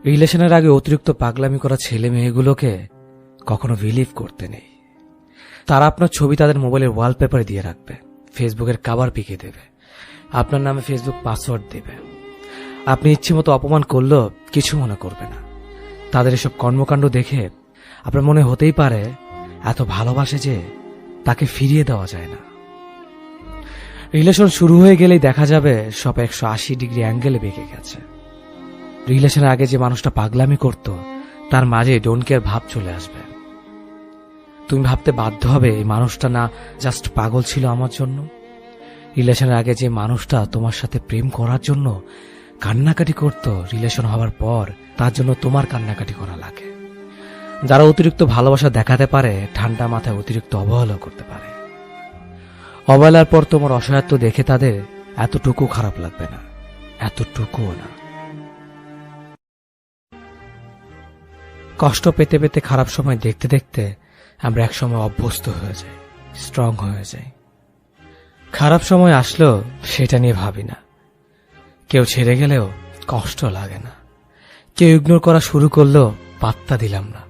রিলেশনের আগে অতিরিক্ত পাগলামি করা ছেলে মেয়েগুলোকে কখনো বিলিভ করতে নেই। তারা আপনার ছবি তাদের মোবাইলের ওয়ালপেপারে দিয়ে রাখবে, ফেসবুকের কভার পিকে দেবে, আপনার নামে ফেসবুক পাসওয়ার্ড দেবে। আপনি ইচ্ছে মতো অপমান করলেও কিছু মনে করবে না। তাদের এসব কর্মকাণ্ড দেখে আপনার মনে হতেই পারে এত ভালোবাসে যে তাকে ফিরিয়ে দেওয়া যায় না। রিলেশন শুরু হয়ে গেলেই দেখা যাবে সব 180 ডিগ্রি অ্যাঙ্গেলে বেঁকে গেছে। রিলেশনের আগে যে মানুষটা পাগলামি করত তার মাঝে ডোন্ট কেয়ার ভাব চলে আসবে। তুমি ভাবতে বাধ্য হবে এই মানুষটা না জাস্ট পাগল ছিল আমার জন্য। রিলেশনের আগে যে মানুষটা তোমার সাথে প্রেম করার জন্য কান্নাকাটি করত, রিলেশন হওয়ার পর তার জন্য তোমার কান্নাকাটি করা লাগে। যারা অতিরিক্ত ভালোবাসা দেখাতে পারে ঠান্ডা মাথায় অতিরিক্ত অবহেলা করতে পারে। অবহেলার পর তোমার অসহায়ত্ব দেখে তাদের এতটুকু খারাপ লাগবে না, এতটুকুও না। কষ্ট পেতে পেতে খারাপ সময় দেখতে দেখতে আমরা একসময় অভ্যস্ত হয়ে যাই, স্ট্রং হয়ে যাই। খারাপ সময় আসলেও সেটা নিয়ে ভাবি না। কেউ ছেড়ে গেলেও কষ্ট লাগে না। কেউ ইগনোর করা শুরু করলেও পাত্তা দিলাম না।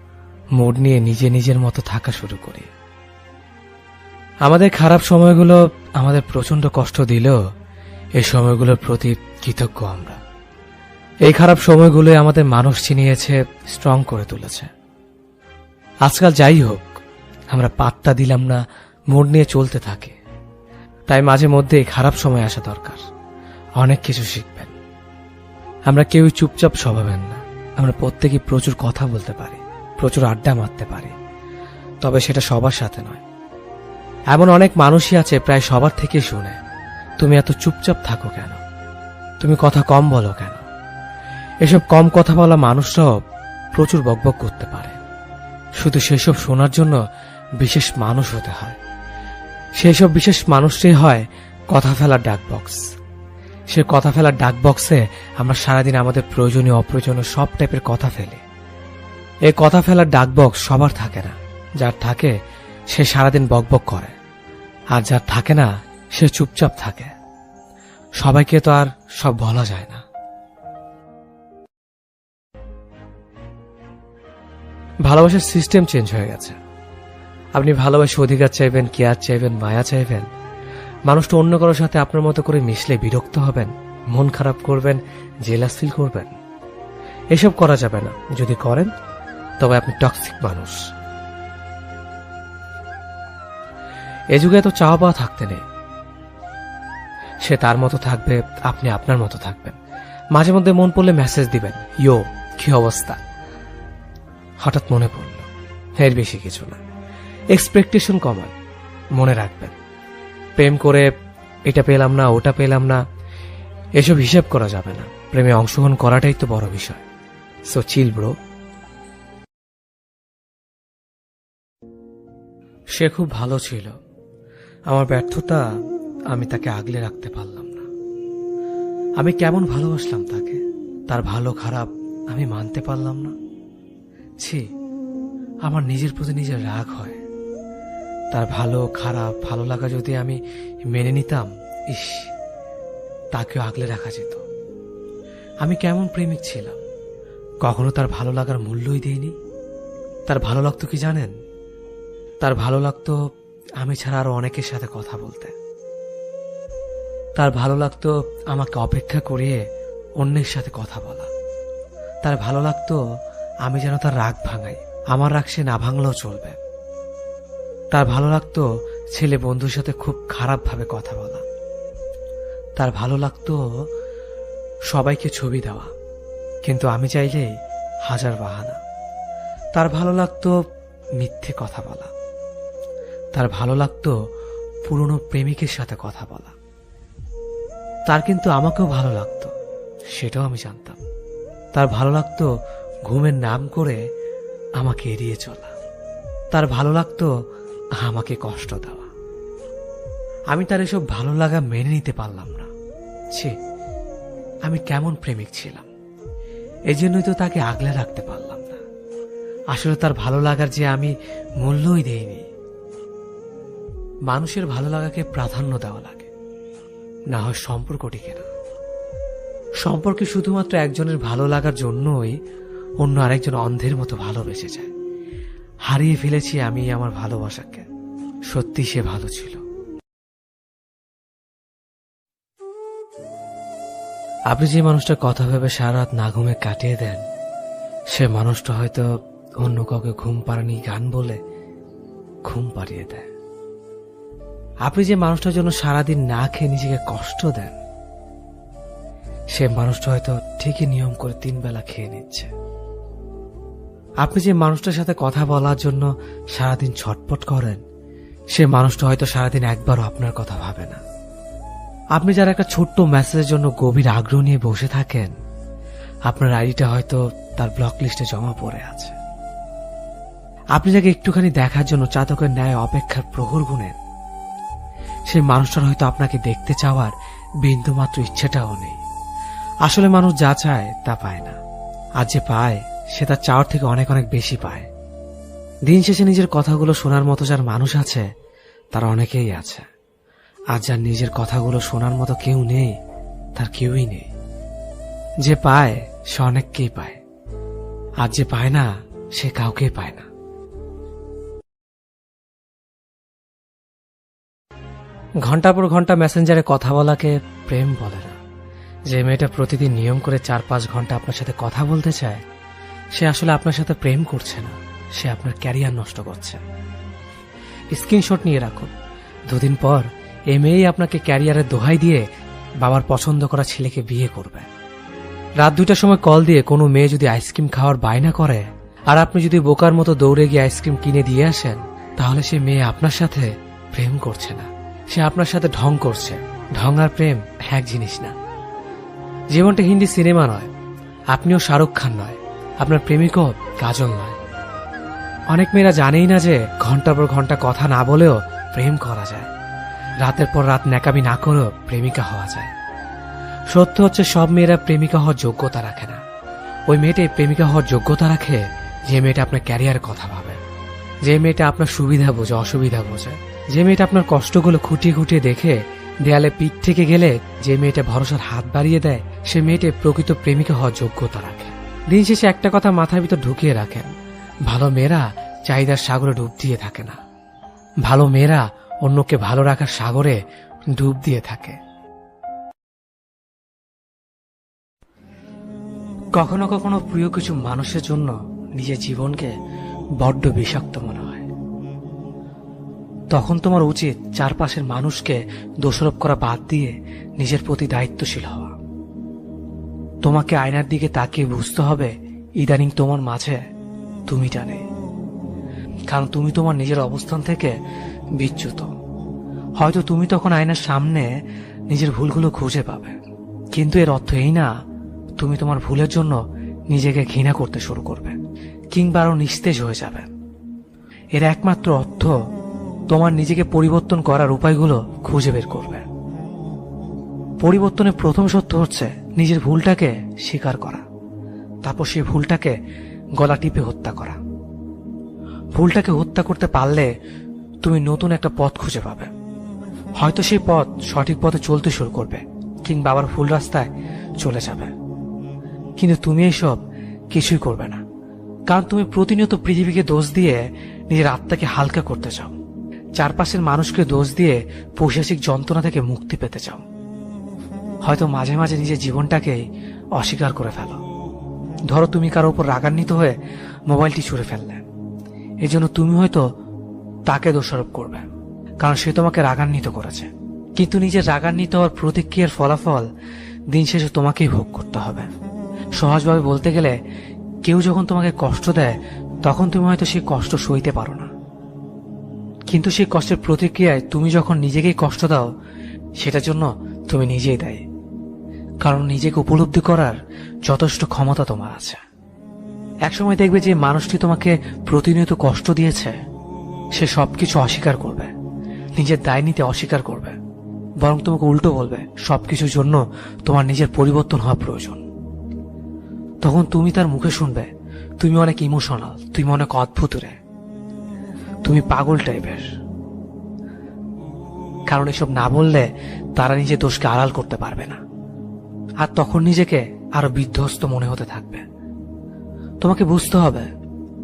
মুড নিয়ে নিজে নিজের মতো থাকা শুরু করি। আমাদের খারাপ সময়গুলো আমাদের প্রচন্ড কষ্ট দিলেও এই সময়গুলোর প্রতি কৃতজ্ঞ আমরা। এই খারাপ সময়গুলোই আমাদের মানুষ চিনিয়েছে, স্ট্রং করে তুলেছে। আজকাল যাই হোক, আমরা পাত্তা দিলাম না, মুড নিয়ে চলতে থাকি। তাই মাঝে মধ্যে খারাপ সময় আসা দরকার। অনেক কিছু শিখবেন। আমরা কেউই চুপচাপ স্বভাবের না। আমরা প্রত্যেকেই প্রচুর কথা বলতে পারি, প্রচুর আড্ডা মারতে পারি, তবে সেটা সবার সাথে নয়। এমন অনেক মানুষই আছে প্রায় সবার থেকে শুনে, তুমি এত চুপচাপ থাকো কেন, তুমি কথা কম বলো কেন। এসব কম কথা বলা মানুষরাও প্রচুর বকবক করতে পারে। শুধু সেসব শোনার জন্য বিশেষ মানুষ হতে হয়। সেই সব বিশেষ মানুষটাই হয় কথা ফেলার ডাক বক্স। সে কথা ফেলার ডাক বক্সে আমরা সারাদিন আমাদের প্রয়োজনীয় অপ্রয়োজনীয় সব টাইপের কথা ফেলি। এই কথা ফেলার ডাক বক্স সবার থাকে না। যার থাকে সে সারাদিন বকবক করে, আর যার থাকে না সে চুপচাপ থাকে। সবাইকে তো আর সব বলা যায় না। ভালোবাসার সিস্টেম চেঞ্জ হয়ে গেছে। আপনি ভালোবাসে অধিকার চাইবেন, কেয়ার চাইবেন, মায়া চাইবেন। মানুষটা অন্য কারোর সাথে আপনার মতো করে মিশলে বিরক্ত হবেন, মন খারাপ করবেন, জেলাস ফিল করবেন। এসব করা যাবে না। যদি করেন তবে আপনি টক্সিক মানুষ। এ যুগে এত চাওয়া পাওয়া থাকতে নেই। সে তার মতো থাকবে, আপনি আপনার মতো থাকবেন। মাঝে মধ্যে মন পড়লে মেসেজ দিবেন, ইয়ো কি অবস্থা, হঠাৎ মনে পড়ল। এর বেশি কিছু না। এক্সপেকটেশন কমান। মনে রাখবেন, প্রেম করে এটা পেলাম না, ওটা পেলাম না, এসব হিসাব করা যাবে না। প্রেমে অংশগ্রহণ করাটাই তো বড় বিষয়। সো চিল ব্রো। সে খুব ভালো ছিল। আমার ব্যর্থতা আমি তাকে আগলে রাখতে পারলাম না। আমি কেমন ভালোবাসলাম তাকে, তার ভালো খারাপ আমি মানতে পারলাম না। ছি, আমার নিজের প্রতি নিজের রাগ হয়। তার ভালো খারাপ ভালো লাগা যদি আমি মেনে নিতাম, ইস, তাকেও আগলে রাখা যেত। আমি কেমন প্রেমিক ছিলাম, কখনো তার ভালো লাগার মূল্যই দিইনি। তার ভালো লাগতো কি জানেন? তার ভালো লাগতো আমি ছাড়া আরো অনেকের সাথে কথা বলতে। তার ভালো লাগতো আমাকে অপেক্ষা করিয়ে অন্যের সাথে কথা বলা। তার ভালো লাগতো আমি যেন তার রাগ ভাঙাই, আমার রাগ সে না ভাঙলেও চলবে। তার ভালো লাগতো ছেলে বন্ধুর সাথে খুব খারাপভাবে কথা বলা। তার ভালো লাগতো সবাইকে ছবি দেওয়া, কিন্তু আমি চাইলে হাজার বাহানা। তার ভালো লাগতো মিথ্যে কথা বলা। তার ভালো লাগতো পুরনো প্রেমিকের সাথে কথা বলা। তার কিন্তু আমাকেও ভালো লাগতো, সেটাও আমি জানতাম। তার ভালো লাগতো ঘুমের নাম করে আমাকে এড়িয়ে চলা। তার ভালো লাগতো আমাকে কষ্ট দেওয়া। আমি তার এসব ভালো লাগা মেনে নিতে পারলাম না। ছি, আমি কেমন প্রেমিক ছিলাম। এই জন্যই তো তাকে আগলে রাখতে পারলাম না। আসলে তার ভালো লাগার যে আমি মূল্যই দেইনি। মানুষের ভালো লাগাকে প্রাধান্য দেওয়া লাগে, না হয় সম্পর্ক টিকে না। সম্পর্কে শুধুমাত্র একজনের ভালো লাগার জন্যই অন্য আরেকজন অন্ধের মতো ভালোবেসে যায়। হারিয়ে ফেলেছি আমি আমার ভালোবাসাকে। সত্যি সে ভালো ছিল। আপনি যে মানুষটার কথা ভেবে সারা রাত না ঘুমে কাটিয়ে দেন, সে মানুষটা হয়তো অন্য কাউকে ঘুম পাড়ানি গান বলে ঘুম পাড়িয়ে দেয়। আপনি যে মানুষটার জন্য সারাদিন না খেয়ে নিজেকে কষ্ট দেন, সে মানুষটা হয়তো ঠিকই নিয়ম করে 3 বেলা খেয়ে নিচ্ছে। আপনি যে মানুষটার সাথে কথা বলার জন্য সারাদিন ছটপট করেন, সে মানুষটা হয়তো সারাদিন একবারও আপনার কথা ভাবে না। আপনি যারা একটা ছোট্ট মেসেজের জন্য গভীর আগ্রহ নিয়ে বসে থাকেন, আপনার আইডিটা হয়তো তার ব্লক লিস্টে জমা পড়ে আছে। আপনি যাকে একটুখানি দেখার জন্য চাতকের ন্যায় অপেক্ষার প্রহর গুনেন, সেই মানুষটার হয়তো আপনাকে দেখতে চাওয়ার বিন্দুমাত্র ইচ্ছেটাও নেই। আসলে মানুষ যা চায় তা পায় না, আর যে পায় সে তার চাওয়ার থেকে অনেক অনেক বেশি পায়। দিন শেষে নিজের কথাগুলো শোনার মতো যার মানুষ আছে, তার অনেকেই আছে। আর যার নিজের কথাগুলো শোনার মতো কেউ নেই, তার কেউই নেই। যে পায় সে অনেককেই পায়, আর যে পায় না সে কাউকেই পায় না। ঘন্টার পর ঘন্টা মেসেঞ্জারে কথা বলাকে প্রেম বলে না। যে মেয়েটা প্রতিদিন নিয়ম করে 4-5 ঘন্টা আপনার সাথে কথা বলতে চায়, সে আসলে আপনার সাথে প্রেম করছে না, সে আপনার ক্যারিয়ার নষ্ট করছে। স্ক্রিনশট নিয়ে রাখুন। 2 দিন পর এই মেয়েই আপনাকে ক্যারিয়ারের দোহাই দিয়ে বাবার পছন্দ করা ছেলেকে বিয়ে করবে। রাত 2টার সময় কল দিয়ে কোনো মেয়ে যদি আইসক্রিম খাওয়ার বায়না করে, আর আপনি যদি বোকার মতো দৌড়ে গিয়ে আইসক্রিম কিনে দিয়ে আসেন, তাহলে সে মেয়ে আপনার সাথে প্রেম করছে না, সে আপনার সাথে ঢং করছে। ঢং আর প্রেম এক জিনিস না। জীবনটা হিন্দি সিনেমা নয়, আপনিও শাহরুখ খান নয়, আপনার প্রেমিকও কাজল নয়। অনেক মেয়েরা জানেই না যে ঘন্টার পর ঘন্টা কথা না বলেও প্রেম করা যায়, রাতের পর রাত ন্যাকামি না করেও প্রেমিকা হওয়া যায়। সত্য হচ্ছে সব মেয়েরা প্রেমিকা হওয়ার যোগ্যতা রাখে না। ওই মেয়েটাই প্রেমিকা হওয়ার যোগ্যতা রাখে যে মেয়েটা আপনার ক্যারিয়ারের কথা ভাবে, যে মেয়েটা আপনার সুবিধা বোঝে, অসুবিধা বোঝে, যে মেয়েটা আপনার কষ্টগুলো খুঁটিয়ে খুঁটিয়ে দেখে দেয়ালে পিঠ থেকে গেলে যে মেয়েটা ভরসার হাত বাড়িয়ে দেয়, সে মেয়েটাই প্রকৃত প্রেমিকা হওয়ার যোগ্যতা রাখে। দিন শেষে একটা কথা মাথার ভিতর ঢুকিয়ে রাখেন, ভালো মেয়েরা চাহিদার সাগরে ডুব দিয়ে থাকে না, ভালো মেয়েরা অন্যকে ভালো রাখার সাগরে ডুব দিয়ে থাকে। কখনো কখনো প্রিয় কিছু মানুষের জন্য নিজের জীবনকে বড্ড বিষাক্ত মনে হয়। তখন তোমার উচিত চারপাশের মানুষকে দোষারোপ করা বাদ দিয়ে নিজের প্রতি দায়িত্বশীল হওয়া। তোমাকে আয়নার দিকে তাকিয়ে বুঝতে হবে ইদানিং তোমার মাঝে তুমিটা নেই, কারণ তুমি তোমার নিজের অবস্থান থেকে বিচ্যুত। হয়তো তুমি তখন আয়নার সামনে নিজের ভুলগুলো খুঁজে পাবে, কিন্তু এর অর্থ এই না তুমি তোমার ভুলের জন্য নিজেকে ঘৃণা করতে শুরু করবে কিংবা আরো নিস্তেজ হয়ে যাবে। এর একমাত্র অর্থ তোমার নিজেকে পরিবর্তন করার উপায়গুলো খুঁজে বের করবে। পরিবর্তনের প্রথম সত্য হচ্ছে নিজের ভুলটাকে স্বীকার করা, তারপর সেই ভুলটাকে গলা টিপে হত্যা করা। ভুলটাকে হত্যা করতে পারলে তুমি নতুন একটা পথ খুঁজে পাবে। হয়তো সেই পথ সঠিক পথে চলতে শুরু করবে কিংবা আবার ভুল রাস্তায় চলে যাবে, কিন্তু তুমি এইসব কিছুই করবে না, কারণ তুমি প্রতিনিয়ত পৃথিবীকে দোষ দিয়ে নিজের আত্মাকে হালকা করতে চাও, চারপাশের মানুষকে দোষ দিয়ে পৈশাচিক যন্ত্রণা থেকে মুক্তি পেতে চাও। হয়তো মাঝে মাঝে নিজের জীবনটাকে অস্বীকার করে ফেলো। ধরো তুমি কারো উপর রাগান্বিত হয়ে মোবাইলটি ছুঁড়ে ফেললে, এই জন্য তুমি হয়তো তাকে দোষারোপ করবে, কারণ সে তোমাকে রাগান্বিত করেছে, কিন্তু নিজের রাগান্বিত হওয়ার প্রতিক্রিয়ার ফলাফল দিন শেষে তোমাকেই ভোগ করতে হবে। সহজভাবে বলতে গেলে কেউ যখন তোমাকে কষ্ট দেয় তখন তুমি হয়তো সেই কষ্ট সইতে পারো না, কিন্তু সেই কষ্টের প্রতিক্রিয়ায় তুমি যখন নিজেকেই কষ্ট দাও সেটার জন্য তুমি নিজেই দায়ী, কারণ নিজেকে উপলব্ধি করার যথেষ্ট ক্ষমতা তোমার আছে। একসময় দেখবে যে মানুষটি তোমাকে প্রতিনিয়ত কষ্ট দিয়েছে সে সবকিছু অস্বীকার করবে, নিজের দায় নিতে অস্বীকার করবে, বরং তোমাকে উল্টো বলবে সবকিছুর জন্য তোমার নিজের পরিবর্তন হওয়া প্রয়োজন। তখন তুমি তার মুখে শুনবে তুমি অনেক ইমোশনাল, তুমি অনেক অদ্ভুত রে, তুমি পাগল টাইপের। কারণ এসব না বললে তারা নিজের দোষকে আড়াল করতে পারবে না, আর তখন নিজেকে আরো বিধ্বস্ত মনে হতে থাকবে। তোমাকে বুঝতে হবে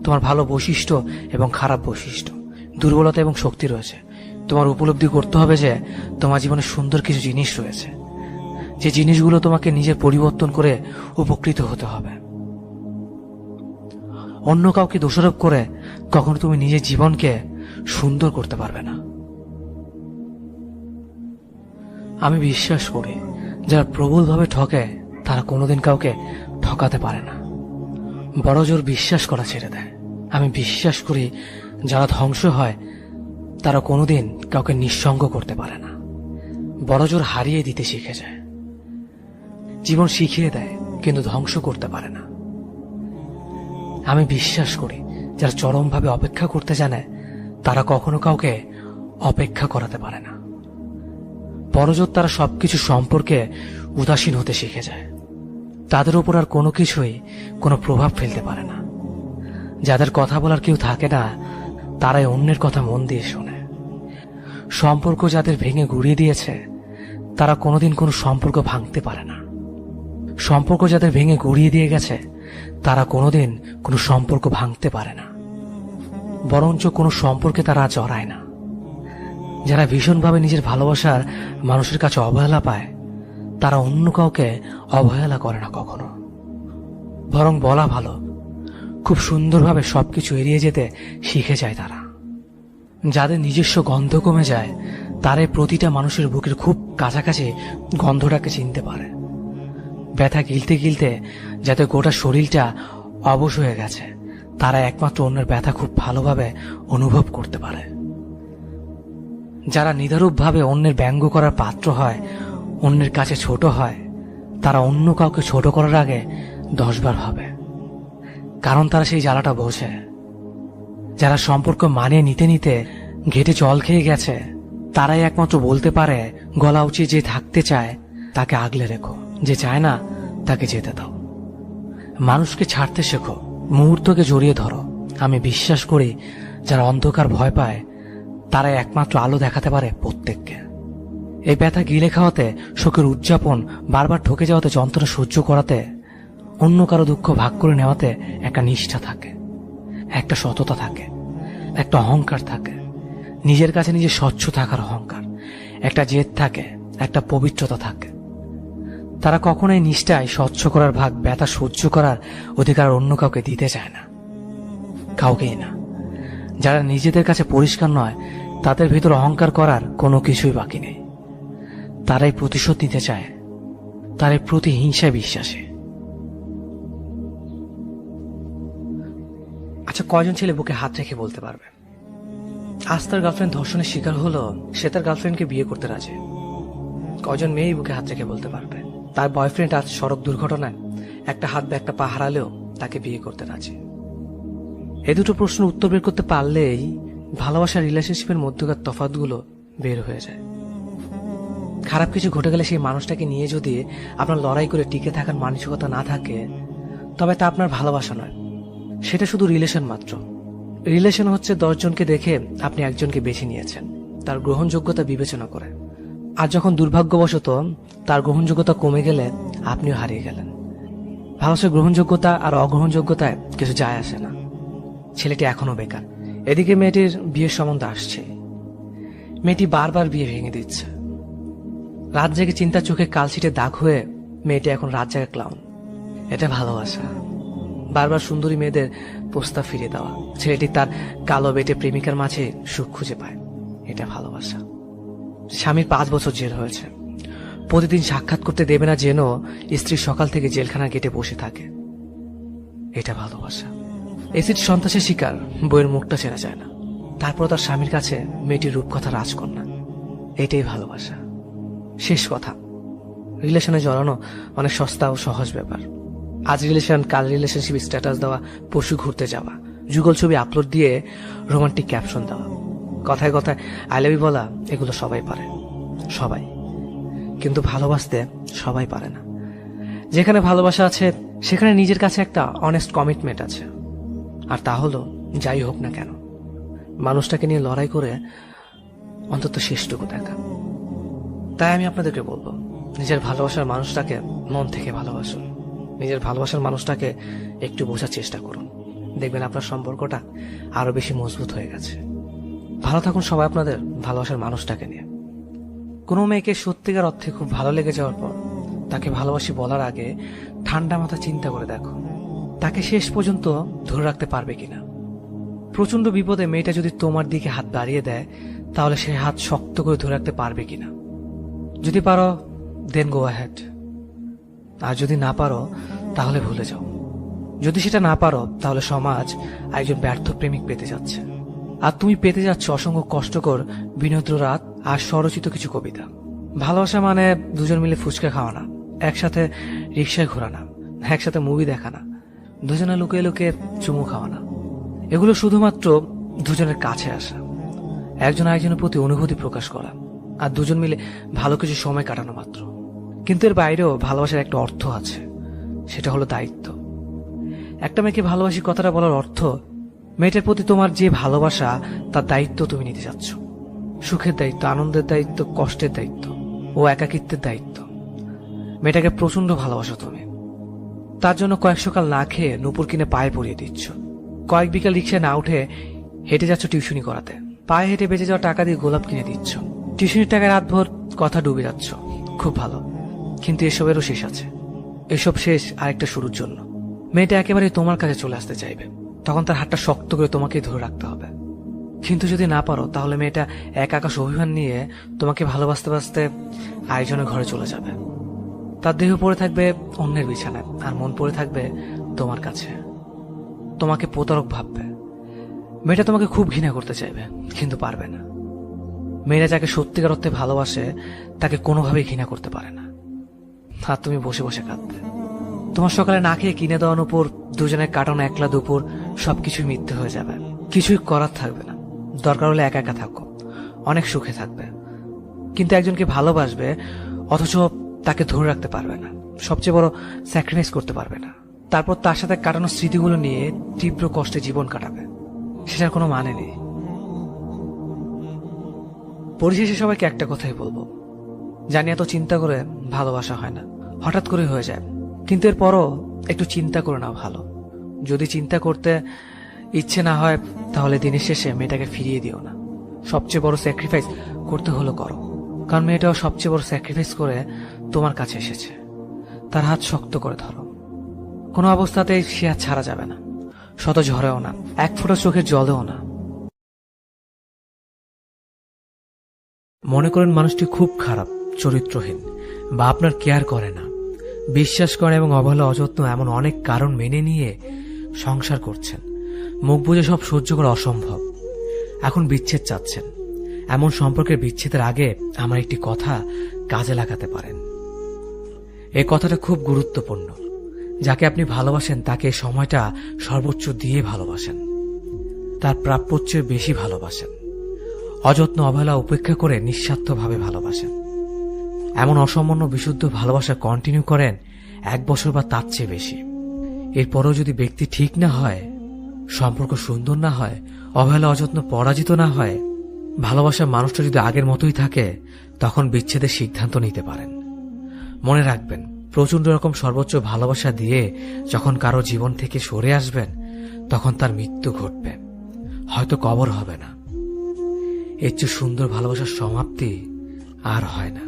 তোমার ভালো বৈশিষ্ট্য এবং খারাপ বৈশিষ্ট্য, দুর্বলতা এবং শক্তি রয়েছে। তোমার উপলব্ধি করতে হবে যে তোমার জীবনে সুন্দর কিছু জিনিস রয়েছে, যে জিনিসগুলো তোমাকে নিজের পরিবর্তন করে উপকৃত হতে হবে। অন্য কাউকে দোষারোপ করে কখনো তুমি নিজের জীবনকে সুন্দর করতে পারবে না। আমি বিশ্বাস করি যারা প্রবলভাবে ঠকে তারা কোনোদিন কাউকে ঠকাতে পারে না, বড় জোর বিশ্বাস করা ছেড়ে দেয়। আমি বিশ্বাস করি যারা ধ্বংস হয় তারা কোনোদিন কাউকে নিঃসঙ্গ করতে পারে না, বড় জোর হারিয়ে দিতে শিখে যায়। জীবন শিখিয়ে দেয় কিন্তু ধ্বংস করতে পারে না। আমি বিশ্বাস করি যারা চরমভাবে অপেক্ষা করতে জানে তারা কখনো কাউকে অপেক্ষা করাতে পারে না, বড়জোর তারা সবকিছু সম্পর্কে উদাসীন হতে শিখে যায়। তাদের উপর আর কোনো কিছুই কোনো প্রভাব ফেলতে পারে না। যাদের কথা বলার কেউ থাকে না তারাই অন্যের কথা মন দিয়ে শোনে। সম্পর্ক যাদের ভেঙে গুড়িয়ে দিয়েছে তারা কোনোদিন কোনো সম্পর্ক ভাঙতে পারে না। সম্পর্ক যাদের ভেঙে গুড়িয়ে দিয়ে গেছে তারা কোনোদিন কোনো সম্পর্ক ভাঙতে পারে না, বরঞ্চ কোনো সম্পর্কে তারা জড়ায় না। যারা ভীষণভাবে নিজের ভালোবাসার মানুষের কাছে অবহেলা পায় তারা অন্য কাউকে অবহেলা করে না কখনো, বরং বলা ভালো খুব সুন্দরভাবে সবকিছু এড়িয়ে যেতে শিখে যায় তারা। যাদের নিজস্ব গন্ধ কমে যায় তারাই প্রতিটা মানুষের বুকের খুব কাছাকাছি গন্ধটাকে চিনতে পারে। ব্যথা গিলতে গিলতে যাদের গোটা শরীরটা অবশ হয়ে গেছে তারা একমাত্র অন্যের ব্যথা খুব ভালোভাবে অনুভব করতে পারে। যারা নিদারূপভাবে অন্যের ব্যঙ্গ করার পাত্র হয়, অন্যের কাছে ছোট হয়, তারা অন্য কাউকে ছোট করার আগে 10 বার ভাবে, কারণ তারা সেই জ্বালাটা বোঝে। যারা সম্পর্ক মানিয়ে নিতে নিতে ঘেটে জল খেয়ে গেছে তারাই একমাত্র বলতে পারে গলা উঁচিয়ে যে থাকতে চায় তাকে আগলে রেখো, যে চায় না তাকে যেতে দাও। মানুষকে ছাড়তে শেখো, মুহূর্তকে জড়িয়ে ধরো। আমি বিশ্বাস করি যারা অন্ধকার ভয় পায় তারাই একমাত্র আলো দেখাতে পারে প্রত্যেককে। এই ব্যথা গিলে খাওয়াতে, শোকের উদযাপন, বারবার ঠকে যাওয়াতে, যন্ত্রণা সহ্য করাতে, অন্য কারো দুঃখ ভাগ করে নেওয়াতে একটা নিষ্ঠা থাকে, একটা সততা থাকে, একটা অহংকার থাকে, নিজের কাছে নিজে স্বচ্ছ থাকার অহংকার, একটা জেদ থাকে, একটা পবিত্রতা থাকে। তারা কখনোই নিষ্ঠায় স্বচ্ছ করার ভাগ, ব্যথা সহ্য করার অধিকার অন্য কাউকে দিতে চায় না, কাউকেই না। যারা নিজেদের কাছে পরিষ্কার নয় তাদের ভিতর অহংকার করার কোনো কিছুই বাকি নেই। তারাই প্রতিশোধ নিতে চায়, তারাই প্রতিহিংসায় বিশ্বাসী। আচ্ছা, কয়জন ছেলে বুকে হাত রেখে বলতে পারবে আজ তার গার্লফ্রেন্ড ধর্ষণের শিকার হলো, সে তার গার্লফ্রেন্ডকে বিয়ে করতে রাজি? কয়জন মেয়েই বুকে হাত রেখে বলতে পারবে তার বয়ফ্রেন্ড আজ সড়ক দুর্ঘটনায় একটা হাত বা একটা পা হারালেও তাকে বিয়ে করতে রাজি? এই দুটো প্রশ্ন উত্তর বের করতে পারলেই ভালোবাসার রিলেশনশিপের মধ্যকার তফাৎগুলো বের হয়ে যায়। খারাপ কিছু ঘটে গেলে সেই মানুষটাকে নিয়ে যদি আপনার লড়াই করে টিকে থাকার মানসিকতা না থাকে তবে তা আপনার ভালোবাসা নয়, সেটা শুধু রিলেশন মাত্র। রিলেশন হচ্ছে 10 জনকে দেখে আপনি একজনকে বেছে নিয়েছেন তার গ্রহণযোগ্যতা বিবেচনা করে, আর যখন দুর্ভাগ্যবশত তার গ্রহণযোগ্যতা কমে গেলে আপনিও হারিয়ে গেলেন। ভালোবাসার গ্রহণযোগ্যতা আর অগ্রহণযোগ্যতায় কিছু যায় আসে না। ছেলেটি এখনো বেকার, এদিকে মেয়েটির বিয়ের সম্বন্ধ আসছে। মেয়েটি বারবার বিয়ে ভেঙে দিচ্ছে। রাত জেগে চিন্তা চোখে কালশিটে দাগ হয়ে মেয়েটি এখন রাত জাগা ক্লাউন। এটা ভালোবাসা? বারবার সুন্দরী মেয়েদের প্রস্তাব ফিরিয়ে দেওয়া। ছেলেটি তার কালো বেটে প্রেমিকার মাঝে সুখ খুঁজে পায়। এটা ভালোবাসা? স্বামীর 5 বছর জেল হয়েছে, প্রতিদিন সাক্ষাৎ করতে দেবে না যেন স্ত্রী সকাল থেকে জেলখানার গেটে বসে থাকে। এটা ভালোবাসা? এসিড সন্ত্রাসের শিকার, বইয়ের মুখটা চেনা যায় না, তারপর তার স্বামীর কাছে মেয়েটির রূপকথা রাজকন্যা। এটাই ভালোবাসা? শেষ কথা, রিলেশনে জড়ানো অনেক সস্তা ও সহজ ব্যাপার। আজ রিলেশন, কাল রিলেশনশিপ স্ট্যাটাস দেওয়া, পশু ঘুরতে যাওয়া, যুগল ছবি আপলোড দিয়ে রোমান্টিক ক্যাপশন দেওয়া, কথায় কথায় আই লাভ ইউ বলা, এগুলো সবাই পারে, সবাই। কিন্তু ভালোবাসতে সবাই পারে না। যেখানে ভালোবাসা আছে সেখানে নিজের কাছে একটা অনেস্ট কমিটমেন্ট আছে, আর তা হলো যাই হোক না কেন মানুষটাকে নিয়ে লড়াই করে অন্তত শেষটুকু দেখা। তাই আমি আপনাদেরকে বলবো, নিজের ভালোবাসার মানুষটাকে মন থেকে ভালোবাসুন, নিজের ভালোবাসার মানুষটাকে একটু বোঝার চেষ্টা করুন, দেখবেন আপনার সম্পর্কটা আরো বেশি মজবুত হয়ে গেছে। ভালো থাকুন সবাই আপনাদের ভালোবাসার মানুষটাকে নিয়ে। কোনো মেয়েকে সত্যিকার অর্থে খুব ভালো লেগে যাওয়ার পর তাকে ভালোবাসি বলার আগে ঠান্ডা মাথা চিন্তা করে দেখো তাকে শেষ পর্যন্ত ধরে রাখতে পারবে কিনা। প্রচন্ড বিপদে মেয়েটা যদি তোমার দিকে হাত বাড়িয়ে দেয়, তাহলে সে হাত শক্ত করে ধরে রাখতে পারবে কিনা। যদি পারো দেন গো অ্যাহেড, আর যদি না পারো তাহলে ভুলে যাও। যদি সেটা না পারো তাহলে সমাজ একজন ব্যর্থ প্রেমিক পেতে যাচ্ছে, আর তুমি পেতে যাচ্ছ অসংখ্য কষ্টকর বিনোদ্র রাত আর স্বরচিত কিছু কবিতা। ভালোবাসা মানে দুজন মিলে ফুচকা খাওয়া না, একসাথে রিক্সায় ঘোরা না, একসাথে মুভি দেখা না, দুজনে লুকিয়ে লুকিয়ে চুমু খাওয়া না। এগুলো শুধুমাত্র দুজনের কাছে আসা, একজন আরেকজনের প্রতি অনুভূতি প্রকাশ করা, আর দুজন মিলে ভালো কিছু সময় কাটানো মাত্র। কিন্তু এর বাইরেও ভালোবাসার একটা অর্থ আছে, সেটা হলো দায়িত্ব। একটা মেয়েকে ভালোবাসি কথাটা বলার অর্থ মেয়েটার প্রতি তোমার যে ভালোবাসা তার দায়িত্ব তুমি নিতে যাচ্ছ। সুখের দায়িত্ব, আনন্দের দায়িত্ব, কষ্টের দায়িত্ব ও একাকিত্বের দায়িত্ব। মেয়েটাকে প্রচন্ড ভালোবাসো তুমি, তার জন্য কয়েক সকাল না খেয়ে নুপুর কিনে পায়ে পরিয়ে দিচ্ছ, কয়েক বিকাল রিক্সায় না উঠে হেঁটে যাচ্ছ টিউশনি করাতে, পায়ে হেঁটে বেঁচে যাওয়া টাকা দিয়ে গোলাপ কিনে দিচ্ছ, টিউশনির টাকায় রাতভর কথা ডুবে যাচ্ছ। খুব ভালো, কিন্তু এসবেরও শেষ আছে। এসব শেষ আরেকটা শুরুর জন্য। মেয়েটা একেবারে তোমার কাছে চলে আসতে চাইবে, তখন তার হাতটা শক্ত করে তোমাকেই ধরে রাখতে হবে। কিন্তু যদি না পারো তাহলে মেয়েটা এক আকাশ অভিমান নিয়ে তোমাকে ভালোবাসতে বাসতে আরেকজনের ঘরে চলে যাবে। তার দেহ পড়ে থাকবে অন্যের বিছানায়, আর মন পড়ে থাকবে তোমার কাছে। তোমাকে প্রতারক ভাববে। মেয়েটা তোমাকে খুব ঘৃণা করতে চাইবে, কিন্তু পারবে না। মেয়েরা যাকে সত্যিকার অর্থে ভালোবাসে তাকে কোনোভাবেই ঘৃণা করতে পারে না। আর তুমি বসে বসে কাঁদবে। তোমার সকালে না খেয়ে কিনে দেওয়ার উপর দুজনের কাটানো একলা দুপুর সবকিছু মিথ্যে হয়ে যাবে, কিছুই করার থাকবে না। দরকার হলে একা একা থাকো, অনেক সুখে থাকবে। কিন্তু একজনকে ভালোবাসবে অথচ তাকে ধরে রাখতে পারবে না, সবচেয়ে বড় স্যাক্রিফাইস করতে পারবে না। তারপর তার সাথে কাটানো স্মৃতিগুলো নিয়ে তীব্র কষ্টে জীবন কাটাবে, সেটার কোনো মানে নেই। পরিশেষে সবাইকে একটা কথাই বলবো, জানি এত চিন্তা করে ভালোবাসা হয় না, হঠাৎ করে হয়ে যায়। কিন্তু এরপরও একটু চিন্তা করে নাও ভালো। যদি চিন্তা করতে ইচ্ছে না হয় তাহলে দিনের শেষে মেয়েটাকে ফিরিয়ে দিও না। সবচেয়ে বড় স্যাক্রিফাইস করতে হলো করো, কারণ মেয়েটাও সবচেয়ে বড় স্যাক্রিফাইস করে তোমার কাছে এসেছে। তার হাত শক্ত করে ধরো, কোনো অবস্থাতেই সে হাত ছাড়া যাবে না। শত ঝড়েও না, এক ফোঁটা চোখের জলেও না। মনে করেন মানুষটি খুব খারাপ, চরিত্রহীন, বা আপনার কেয়ার করে না, বিশ্বাস করে এবং অবহেলা অযত্ন এমন অনেক কারণ মেনে নিয়ে সংসার করছেন। মুখ বুঝে সব সহ্য করা অসম্ভব। এখন বিচ্ছেদ চাচ্ছেন। এমন সম্পর্কের বিচ্ছেদের আগে আমার একটি কথা কাজে লাগাতে পারেন। এই কথাটা খুব গুরুত্বপূর্ণ। যাকে আপনি ভালোবাসেন তাকে এই সময়টা সর্বোচ্চ দিয়ে ভালোবাসেন, তার প্রাপ্যর চেয়ে বেশি ভালোবাসেন, অযত্ন অবহেলা উপেক্ষা করে নিঃস্বার্থভাবে ভালোবাসেন। এমন অসামান্য বিশুদ্ধ ভালোবাসা কন্টিনিউ করেন 1 বছর বা তার চেয়ে বেশি। এরপরও যদি ব্যক্তি ঠিক না হয়, সম্পর্ক সুন্দর না হয়, অবহেলা অযত্ন পরাজিত না হয়, ভালোবাসার মানুষটা যদি আগের মতোই থাকে, তখন বিচ্ছেদের সিদ্ধান্ত নিতে পারেন। মনে রাখবেন, প্রচন্ড রকম সর্বোচ্চ ভালোবাসা দিয়ে যখন কারো জীবন থেকে সরে আসবেন, তখন তার মৃত্যু ঘটবে, হয়তো কবর হবে না। এর চেয়ে সুন্দর ভালোবাসার সমাপ্তি আর হয় না।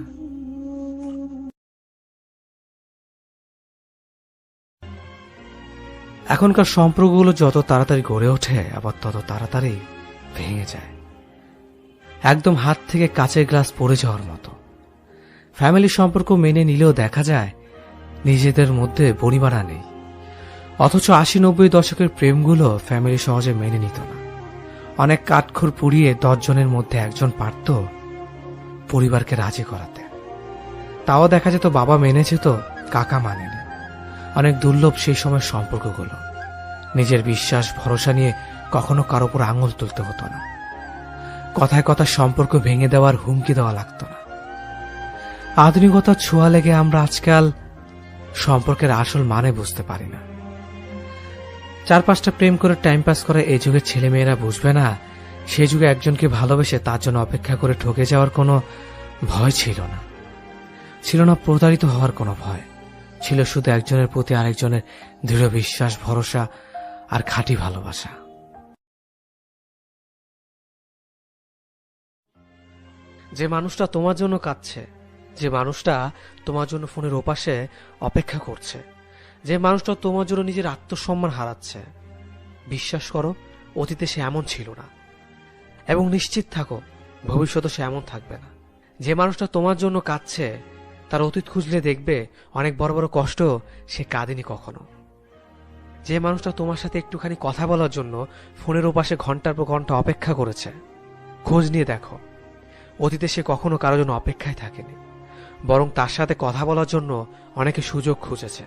এখনকার সম্পর্কগুলো যত তাড়াতাড়ি গড়ে ওঠে, আবার তত তাড়াতাড়ি ভেঙে যায়, একদম হাত থেকে কাচের গ্লাস পড়ে যাওয়ার মতো। ফ্যামিলির সম্পর্ক মেনে নিলেও দেখা যায় নিজেদের মধ্যে বনিবানা নেই। অথচ 80-90 দশকের প্রেমগুলো ফ্যামিলি সহজে মেনে নিত না। অনেক কাঠখড় পুড়িয়ে 10 জনের মধ্যে একজন পারত পরিবারকে রাজি করাতে। তাও দেখা যেত বাবা মেনেছে তো কাকা মানেনি। অনেক দুর্লভ সেই সময় সম্পর্কগুলো। নিজের বিশ্বাস ভরসা নিয়ে কখনো কারো উপর আঙুল তুলতে হতো না। কথায় কথায় সম্পর্ক ভেঙে দেওয়ার হুমকি দেওয়া লাগতো না। আধুনিকতার ছোঁয়া লেগে আমরা আজকাল সম্পর্কের আসল মানে বুঝতে পারি না। 4-5টা প্রেম করে টাইম পাস করে এই যুগের ছেলেমেয়েরা বুঝবে না, সেই যুগে একজনকে ভালোবেসে তার জন্য অপেক্ষা করে ঠকে যাওয়ার কোনো ভয় ছিল না। ছিল না প্রতারিত হওয়ার কোনো ভয়, ছিল শুধু একজনের প্রতি আরেকজনের দৃঢ় বিশ্বাস, ভরসা আর খাঁটি ভালোবাসা। যে মানুষটা তোমার জন্য কাঁদছে, যে মানুষটা তোমার জন্য ফোনের ওপাশে অপেক্ষা করছে, যে মানুষটা তোমার জন্য নিজের আত্মসম্মান হারাচ্ছে, বিশ্বাস করো অতীতে সে এমন ছিল না, এবং নিশ্চিত থাকো ভবিষ্যতে সে এমন থাকবে না। যে মানুষটা তোমার জন্য কাঁদছে তার অতীত খুঁজলে দেখবে অনেক বড় বড় কষ্ট সে কাঁদেনি কখনো। যে মানুষটা তোমার সাথে একটুখানি কথা বলার জন্য ফোনের ওপাশে ঘন্টার পর ঘন্টা অপেক্ষা করেছে, খোঁজ নিয়ে দেখো অতীতে সে কখনো কারোর জন্য অপেক্ষায় থাকেনি, বরং তার সাথে কথা বলার জন্য অনেকে সুযোগ খুঁজেছে।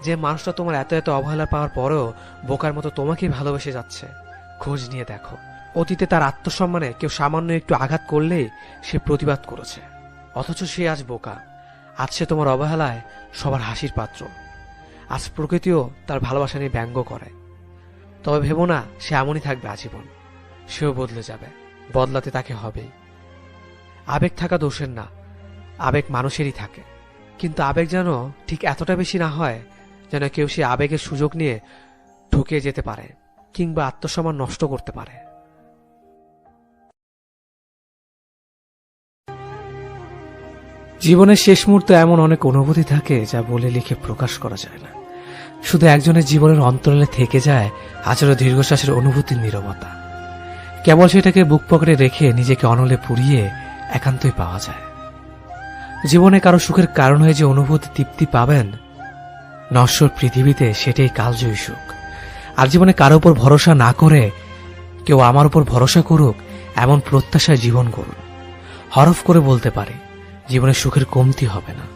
যে মানুষটা তোমার এত এত অবহেলা পাওয়ার পরেও বোকার মতো তোমাকেই ভালোবেসে যাচ্ছে, খোঁজ নিয়ে দেখো অতীতে তার আত্মসম্মানে কেউ সামান্য একটু আঘাত করলেই সে প্রতিবাদ করেছে, অথচ সে আজ বোকা। আজ সে তোমার অবহেলায় সবার হাসির পাত্র। আজ প্রকৃতিও তার ভালোবাসা নিয়ে ব্যঙ্গ করে। তবে ভেবো না সে এমনই থাকবে আজীবন, সেও বদলে যাবে, বদলাতে তাকে হবেই। আবেগ থাকা দোষের না, আবেগ মানুষেরই থাকে, কিন্তু আবেগ যেন ঠিক এতটা বেশি না হয় যেন কেউ সে আবেগের সুযোগ নিয়ে ঢুকে যেতে পারে কিংবা আত্মসম্মান নষ্ট করতে পারে। জীবনের শেষ মুহূর্তে এমন অনেক অনুভূতি থাকে যা বলে লিখে প্রকাশ করা যায় না। শুধু একজনের জীবনের অন্তরালে থেকে যায় হাজারো দীর্ঘশ্বাসের অনুভূতির নীরবতা। কেবল সেটাকে বুক পকেটে রেখে নিজেকে অনলে পুড়িয়ে একান্তই পাওয়া যায়। জীবনে কারো সুখের কারণ হয়ে যে অনুভূতি তৃপ্তি পাবেন নশ্বর পৃথিবীতে, সেটাই কালজয়ী সুখ। আর জীবনে কারো উপর ভরসা না করে কেউ আমার উপর ভরসা করুক এমন প্রত্যাশায় জীবন করুন। হরফ করে বলতে পারে জীবনে সুখের কমতি হবে না।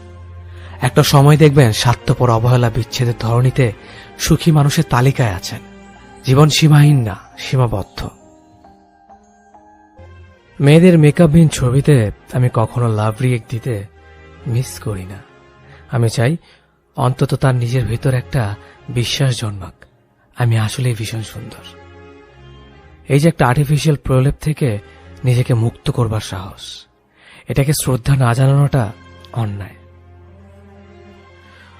একটা সময় দেখবেন স্বার্থপর অবহেলা বিচ্ছেদের ধরনীতে সুখী মানুষের তালিকায় আছেন। জীবন সীমাহীন না, সীমাবদ্ধ। মেয়েদের মেকআপহীন ছবিতে আমি কখনো লাভ রিয়েক্ট দিতে মিস করি না। আমি চাই অন্তত তার নিজের ভেতর একটা বিশ্বাস জন্মাক আমি আসলেই ভীষণ সুন্দর। এই যে একটা আর্টিফিশিয়াল প্রলেপ থেকে নিজেকে মুক্ত করবার সাহস, এটাকে শ্রদ্ধা না জানানোটা অন্যায়।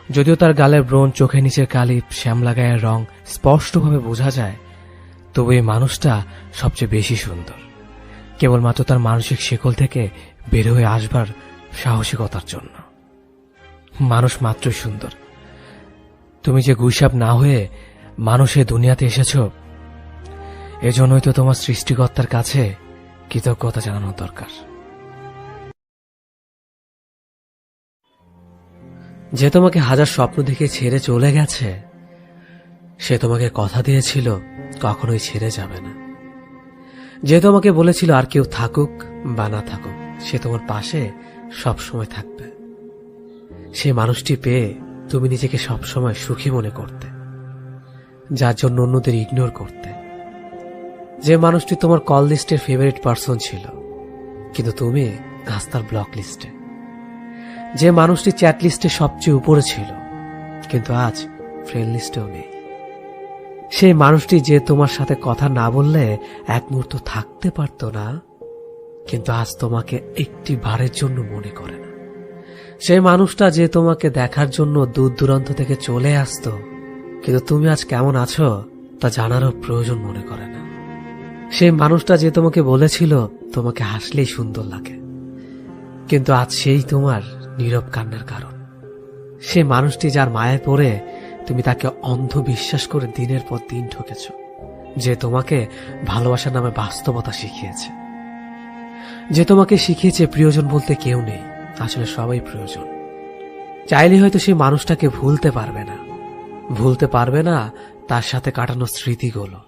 যদিও তার গালের ব্রণ, চোখের নিচের কালি, শ্যামলা গায়ের রং স্পষ্টভাবে বোঝা যায়, তবু এই মানুষটা সবচেয়ে বেশি সুন্দর কেবলমাত্র তার মানসিক শিকল থেকে বের হয়ে আসবার সাহসিকতার জন্য। মানুষ মাত্রই সুন্দর। তুমি যে গুইসাপ না হয়ে মানুষের দুনিয়াতে এসেছ, এজন্যই তো তোমার সৃষ্টিকর্তার কাছে কৃতজ্ঞতা জানানো দরকার। যে তোমাকে হাজার স্বপ্ন দেখে ছেড়ে চলে গেছে, সে তোমাকে কথা দিয়েছিল কখনোই ছেড়ে যাবে না। যে তোমাকে বলেছিল আর কেউ থাকুক বা না থাকুক সে তোমার পাশে সবসময় থাকবে, সে মানুষটি পেয়ে তুমি নিজেকে সবসময় সুখী মনে করতে, যার জন্য অন্যদের ইগনোর করতে। যে মানুষটি তোমার কল লিস্টের ফেভারিট পার্সন ছিল, কিন্তু তুমি আজ তার ব্লক লিস্টে। যে মানুষটি চ্যাট লিস্টে সবচেয়ে উপরে ছিল, কিন্তু আজ ফ্রেন্ড লিস্টেও নেই। সেই মানুষটি যে তোমার সাথে কথা না বললে এক মুহূর্ত থাকতে পারত না, কিন্তু আজ তোমাকে একটি বারের জন্য মনে করে না। সেই মানুষটা যে তোমাকে দেখার জন্য দূর দূরান্ত থেকে চলে আসতো, কিন্তু তুমি আজ কেমন আছো তা জানারও প্রয়োজন মনে করে না। সেই মানুষটা যে তোমাকে বলেছিল তোমাকে হাসলেই সুন্দর লাগে, কিন্তু আজ সেই তোমার নীরব কান্নার কারণ। সে মানুষটি যার মায়ায় পড়ে তুমি তাকে অন্ধ বিশ্বাস করে দিনের পর দিন ঠকেছ, যে তোমাকে ভালোবাসার নামে বাস্তবতা শিখিয়েছে, যে তোমাকে শিখিয়েছে প্রিয়জন বলতে কেউ নেই, আসলে সবাই প্রয়োজন। চাইলে হয়তো সেই মানুষটাকে ভুলতে পারবে না তার সাথে কাটানো স্মৃতিগুলো।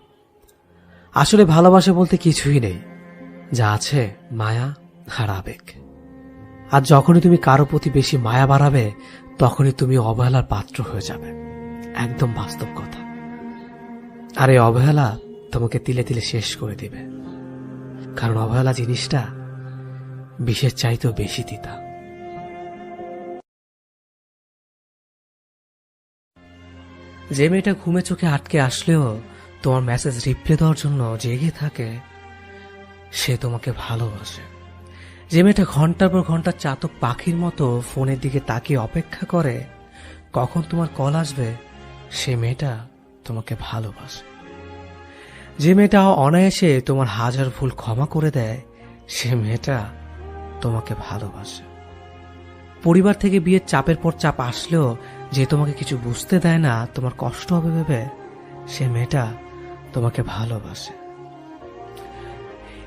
আসলে ভালোবাসা বলতে কিছুই নেই, যা আছে মায়া আর আবেগ। আর যখনই তুমি কারো প্রতি বেশি মায়া বাড়াবে, তখনই তুমি অবহেলার পাত্র হয়ে যাবে। একদম বাস্তব কথা। আর এই অবহেলা তোমাকে তিলে তিলে শেষ করে দিবে, কারণ অবহেলা জিনিসটা বিষের চাইতেও বেশি তিতা। যে মেয়েটা ঘুমে চোখে আটকে আসলেও তোমার মেসেজ রিপ্লাই দেওয়ার জন্য জেগে থাকে, সে তোমাকে ভালোবাসে। যে মেয়েটা ঘন্টার পর ঘন্টা চাতক পাখির মতো ফোনের দিকে তাকিয়ে অপেক্ষা করে, কখন তোমার কল আসবে সে মেয়েটা তোমাকে ভালোবাসে। যে মেয়েটা অনায়াসে তোমার হাজার ভুল ক্ষমা করে দেয় সে মেয়েটা তোমাকে ভালোবাসে। পরিবার থেকে বিয়ের চাপের পর চাপ আসলেও যে তোমাকে কিছু বুঝতে দেয় না, তোমার কষ্ট হবে ভেবে সে মেয়েটা তোমাকে ভালোবাসে।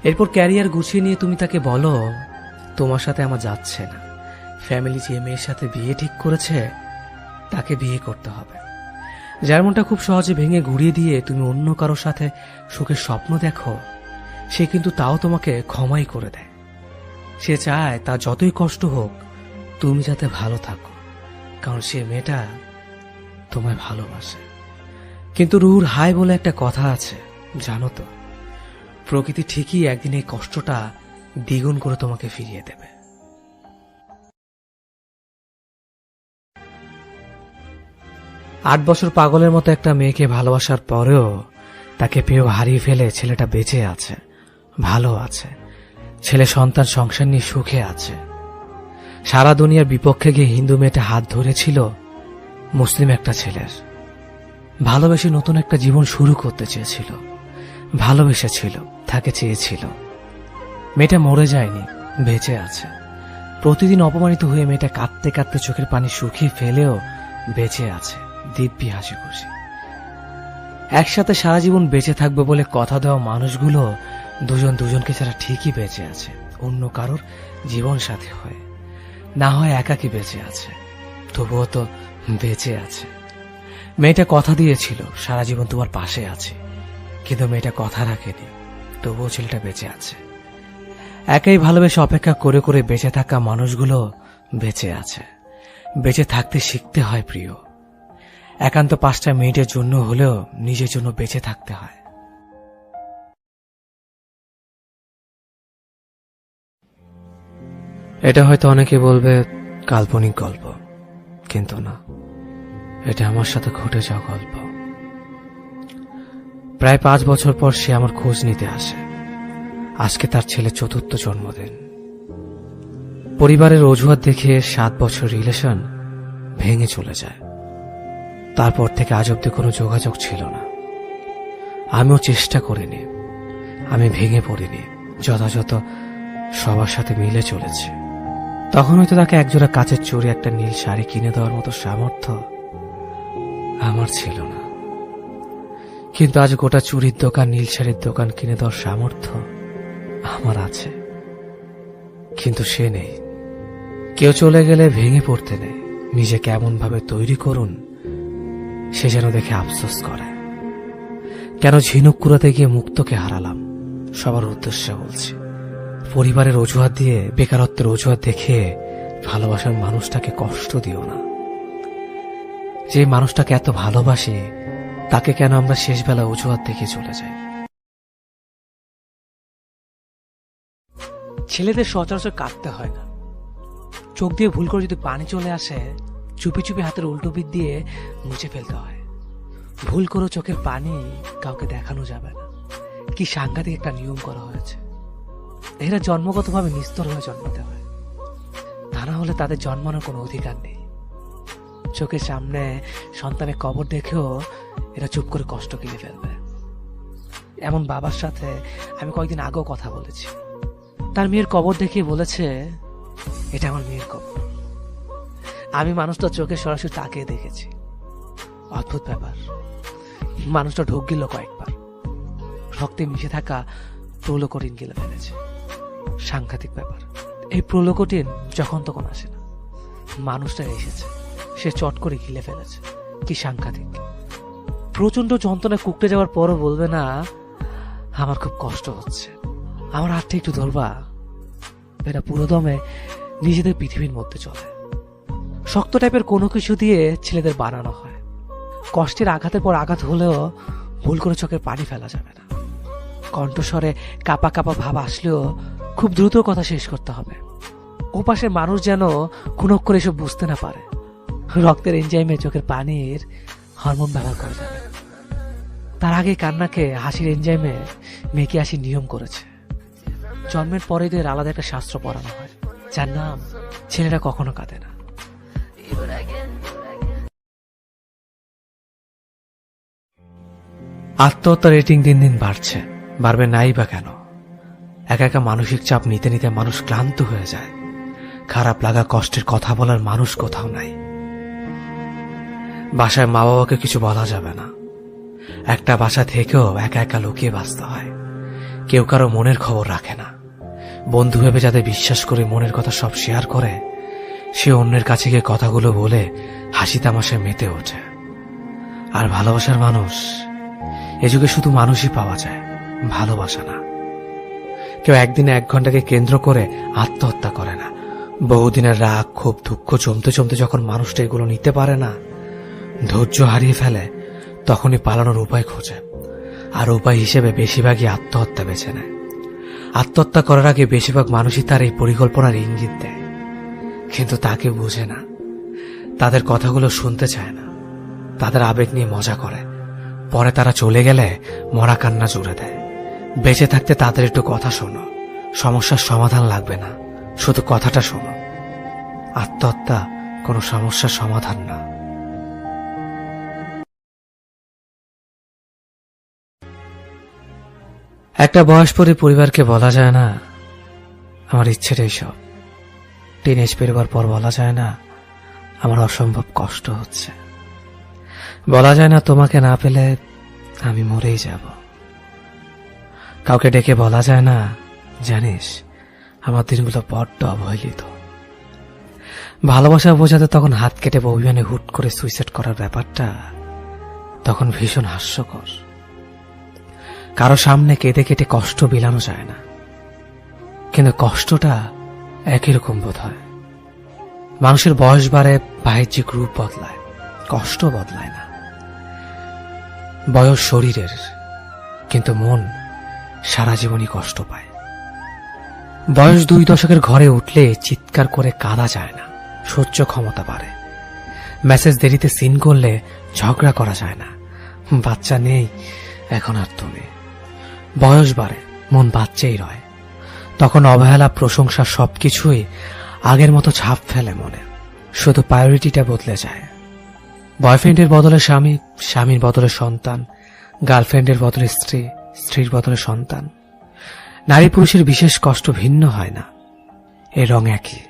এরপর ক্যারিয়ার গুছিয়ে নিয়ে তুমি তাকে বলো তোমার সাথে আমার যাচ্ছে না, ফ্যামিলি যে মেয়ের সাথে বিয়ে ঠিক করেছে তাকে বিয়ে করতে হবে। যার মনটা খুব সহজে ভেঙে ঘুরিয়ে দিয়ে তুমি অন্য কারোর সাথে সুখের স্বপ্ন দেখো, সে কিন্তু তাও তোমাকে ক্ষমাই করে দেয়। সে চায় তা যতই কষ্ট হোক তুমি যাতে ভালো থাকো, কারণ সে মেয়েটা তোমায় ভালোবাসে। কিন্তু রুহুর হাই বলে একটা কথা আছে, জানো তো, প্রকৃতি ঠিকই একদিন এই কষ্টটা দ্বিগুণ করে তোমাকে ফিরিয়ে দেবে। 8 বছর পাগলের মতো একটা মেয়েকে ভালোবাসার পরেও তাকে প্রিয় হারিয়ে ফেলে ছেলেটা বেঁচে আছে, ভালো আছে, ছেলে সন্তান সংসার নিয়ে সুখে আছে। সারা দুনিয়ার বিপক্ষে গিয়ে হিন্দু মেয়েটা হাত ধরেছিল মুসলিম একটা ছেলের। ভালোবেসে নতুন একটা জীবন শুরু করতে চেয়েছিল, ভালোবেসেছিল, তাকে চেয়েছিল। মেয়েটা মরে যায়নি, বেঁচে আছে। প্রতিদিন অপমানিত হয়ে মেয়েটা কাঁদতে কাঁদতে চোখের পানি শুকিয়ে ফেলেও বেঁচে আছে, দিব্যি হাসি খুশি। একসাথে সারা জীবন বেঁচে থাকবে বলে কথা দেওয়া মানুষগুলো দুজন দুজনকে ছাড়া ঠিকই বেঁচে আছে, অন্য কারোর জীবন সাথী হয়ে, না হয় একাকী বেঁচে আছে, তবুও তো বেঁচে আছে। মেয়েটা কথা দিয়েছিল সারা জীবন তোমার পাশে আছে, কিন্তু মেয়েটা কথা রাখেনি, তবুও ছেলেটা বেঁচে আছে। একাই ভালোবেসে অপেক্ষা করে করে বেঁচে থাকা মানুষগুলো বেঁচে আছে। বেঁচে থাকতে শিখতে হয় প্রিয়, একান্ত 5টা মিনিটের জন্য হলেও নিজের জন্য বেঁচে থাকতে হয়। এটা হয়তো অনেকে বলবে কাল্পনিক গল্প, কিন্তু না, এটা আমার সাথে ঘটে যাওয়া গল্প। প্রায় 5 বছর পর সে আমার খোঁজ নিতে আসে। আজকে তার ছেলে 4র্থ জন্মদিন। পরিবারের অজুহাত দেখে 7 বছর রিলেশন ভেঙে চলে যায়। তারপর থেকে আজ অব্দি কোনো যোগাযোগ ছিল না। আমিও চেষ্টা করিনি, আমি ভেঙে পড়িনি, যথাযথ সবার সাথে মিলে চলেছে। তখন হয়তো তাকে একজোড়া কাচের চুড়ি, একটা নীল শাড়ি কিনে দেওয়ার মতো সামর্থ্য আমার ছিল না, কিন্তু আজ গোটা চুড়ির দোকান, নীল শাড়ির দোকান কিনে দেওয়ার সামর্থ্য আমার আছে। কিন্তু সে নেই। কেউ চলে গেলে ভেঙে পড়তে নেই, নিজেকে এমন ভাবে তৈরি করুন সে যেন দেখে আফসোস করে। কেন ঝিনুক কুড়াতে গিয়ে মুক্তকে হারালাম, সবার উদ্দেশ্যে বলছি। পরিবারের অজুহাত দিয়ে, বেকারত্বের অজুহাত দেখে ভালোবাসার মানুষটাকে কষ্ট দিও না। যে মানুষটাকে এত ভালোবাসি তাকে কেন আমরা শেষবেলা অজুহাত দেখে চলে যাই। ছেলেদের সচরাচর কাঁদতে হয় না। চোখ দিয়ে ভুল করে যদি পানি চলে আসে, চুপি চুপি হাতের উল্টো পিঠ দিয়ে মুছে ফেলতে হয়। ভুল করে চোখের পানি কাউকে দেখানো যাবে না। কি সাংঘাতিক একটা নিয়ম করা হয়েছে। এরা জন্মগতভাবে নিস্তর হয়ে জন্মাতে হয়, তা না হলে তাদের জন্মানোর কোনো অধিকার নেই। চোখের সামনে সন্তানের কবর দেখেও এরা চুপ করে কষ্ট গিলে ফেলবে। এমন বাবার সাথে আমি কয়েকদিন আগেও কথা বলেছি। তার মেয়ের কবর দেখে বলেছে, এটা আমার মেয়ের কবর। আমি মানুষটা চোখে সরাসরি তাকিয়ে দেখেছি। অদ্ভুত ব্যাপার, মানুষটা ঢোক গিল কয়েকবার, রক্তে মিশে থাকা প্রোলোকটিন গিলে ফেলেছে। সাংঘাতিক ব্যাপার। এই প্রোলোকটিন যখন তখন আসে না, মানুষটা এসেছে, সে চট করে গিলে ফেলেছে। কি সাংঘাতিক। প্রচন্ড যন্ত্রণায় কুকড়ে যাওয়ার পরও বলবে না আমার খুব কষ্ট হচ্ছে, আমার হাতটা একটু ধরবা। এরা পুরো দমে নিজেদের পৃথিবীর মধ্যে চলে। শক্ত টাইপের কোনো কিছু দিয়ে ছেলেদের বানানো হয়। কষ্টের আঘাতের পর আঘাত হলেও ভুল করে চোখের পানি ফেলা যাবে না। কণ্ঠস্বরে কাপা কাপা ভাব আসলেও খুব দ্রুত কথা শেষ করতে হবে। ওপাশের মানুষ যেন কোন অক্ষরে এসব বুঝতে না পারে। রক্তের এনজাইমে চোখের পানির হরমোন ব্যবহার করা যাবে। তার আগে কান্নাকে হাসির এনজাইমে মেয়েকে হাসির নিয়ম করেছে। জন্মের পরে এদের আলাদা একটা শাস্ত্র পড়ানো হয়, যার নাম ছেলেরা কখনো কাঁদে না। আত্মহত্যা রেটিং দিন দিন বাড়ছে, বাড়বে নাই বা কেন? একা একা মানসিক চাপ নিতে নিতে মানুষ ক্লান্ত হয়ে যায়। খারাপ লাগা, কষ্টের কথা বলার মানুষ কোথাও নাই। বাসায় মা বাবাকে কিছু বলা যাবে না। একটা বাসা থেকেও একা একা লুকিয়ে বাঁচতে হয়। কেউ কারো মনের খবর রাখে না। বন্ধু ভেবে যাদের বিশ্বাস করে মনের কথা সব শেয়ার করে, সে অন্যের কাছে গিয়ে কথাগুলো বলে হাসি তামাশায় মেতে ওঠে। আর ভালোবাসার মানুষ, এ যুগে শুধু মানুষই পাওয়া যায়, ভালোবাসা না। কেউ একদিনে 1 ঘন্টাকে কেন্দ্র করে আত্মহত্যা করে না। বহুদিনের রাগ, ক্ষোভ, দুঃখ জমতে জমতে যখন মানুষটা এগুলো নিতে পারে না, ধৈর্য হারিয়ে ফেলে, তখনই পালানোর উপায় খোঁজে। আর উপায় হিসেবে বেশিরভাগই আত্মহত্যা বেছে নেয়। আত্মহত্যা করার আগে বেশিরভাগ মানুষই তার এই পরিকল্পনার ইঙ্গিত দেয়, কিন্তু তাকে বুঝে না। তাদের কথাগুলো শুনতে চায় না, তাদের আবেগ নিয়ে মজা করে। পরে তারা চলে গেলে মরা কান্না জুড়ে দেয়। বেঁচে থাকতে তাদের একটু কথা শোনো, সমস্যার সমাধান লাগবে না, শুধু কথাটা শোনো। আত্মহত্যা কোনো সমস্যার সমাধান না। একটা বয়স পরে পরিবারকে বলা যায় না আমার ইচ্ছেটাই সব। টিনেজ পেরোবার পর বলা যায় না আমার অসম্ভব কষ্ট হচ্ছে। বলা যায় না তোমাকে না পেলে আমি মরেই যাব। কাউকে ডেকে বলা যায় না জানিস আমার দিনগুলো বড্ড অবহেলিত। ভালোবাসা বোঝাতে তখন হাত কেটে অভিমানে হুট করে সুইসাইড করার ব্যাপারটা তখন ভীষণ হাস্যকর। কারো সামনে কেঁদে কেটে কষ্ট বিলানো যায় না, কিন্তু কষ্টটা একই রকম বোধ হয়। মানুষের বয়স বাড়ে, বাহ্যিক রূপ বদলায়, কষ্ট বদলায় না। বয়স শরীরের, কিন্তু মন সারা জীবনই কষ্ট পায়। বয়স 2 দশকের ঘরে উঠলে চিৎকার করে কাঁদা যায় না, সহ্য ক্ষমতা বাড়ে। মেসেজ দেরিতে সিন করলে ঝগড়া করা যায় না, বাচ্চা নেই এখন আর তুমি। বয়স বাড়ে, মন বাচ্চাই রয়। তখন অবহেলা, প্রশংসা সবকিছুই আগের মতো ছাপ ফেলে মনে, শুধু প্রায়োরিটিটা বদলে যায়। বয়ফ্রেন্ডের বদলে স্বামী, স্বামীর বদলে সন্তান, গার্লফ্রেন্ডের বদলে স্ত্রী, স্ত্রীর বদলে সন্তান। নারী পুরুষের বিশেষ কষ্ট ভিন্ন হয় না, এর রং একই।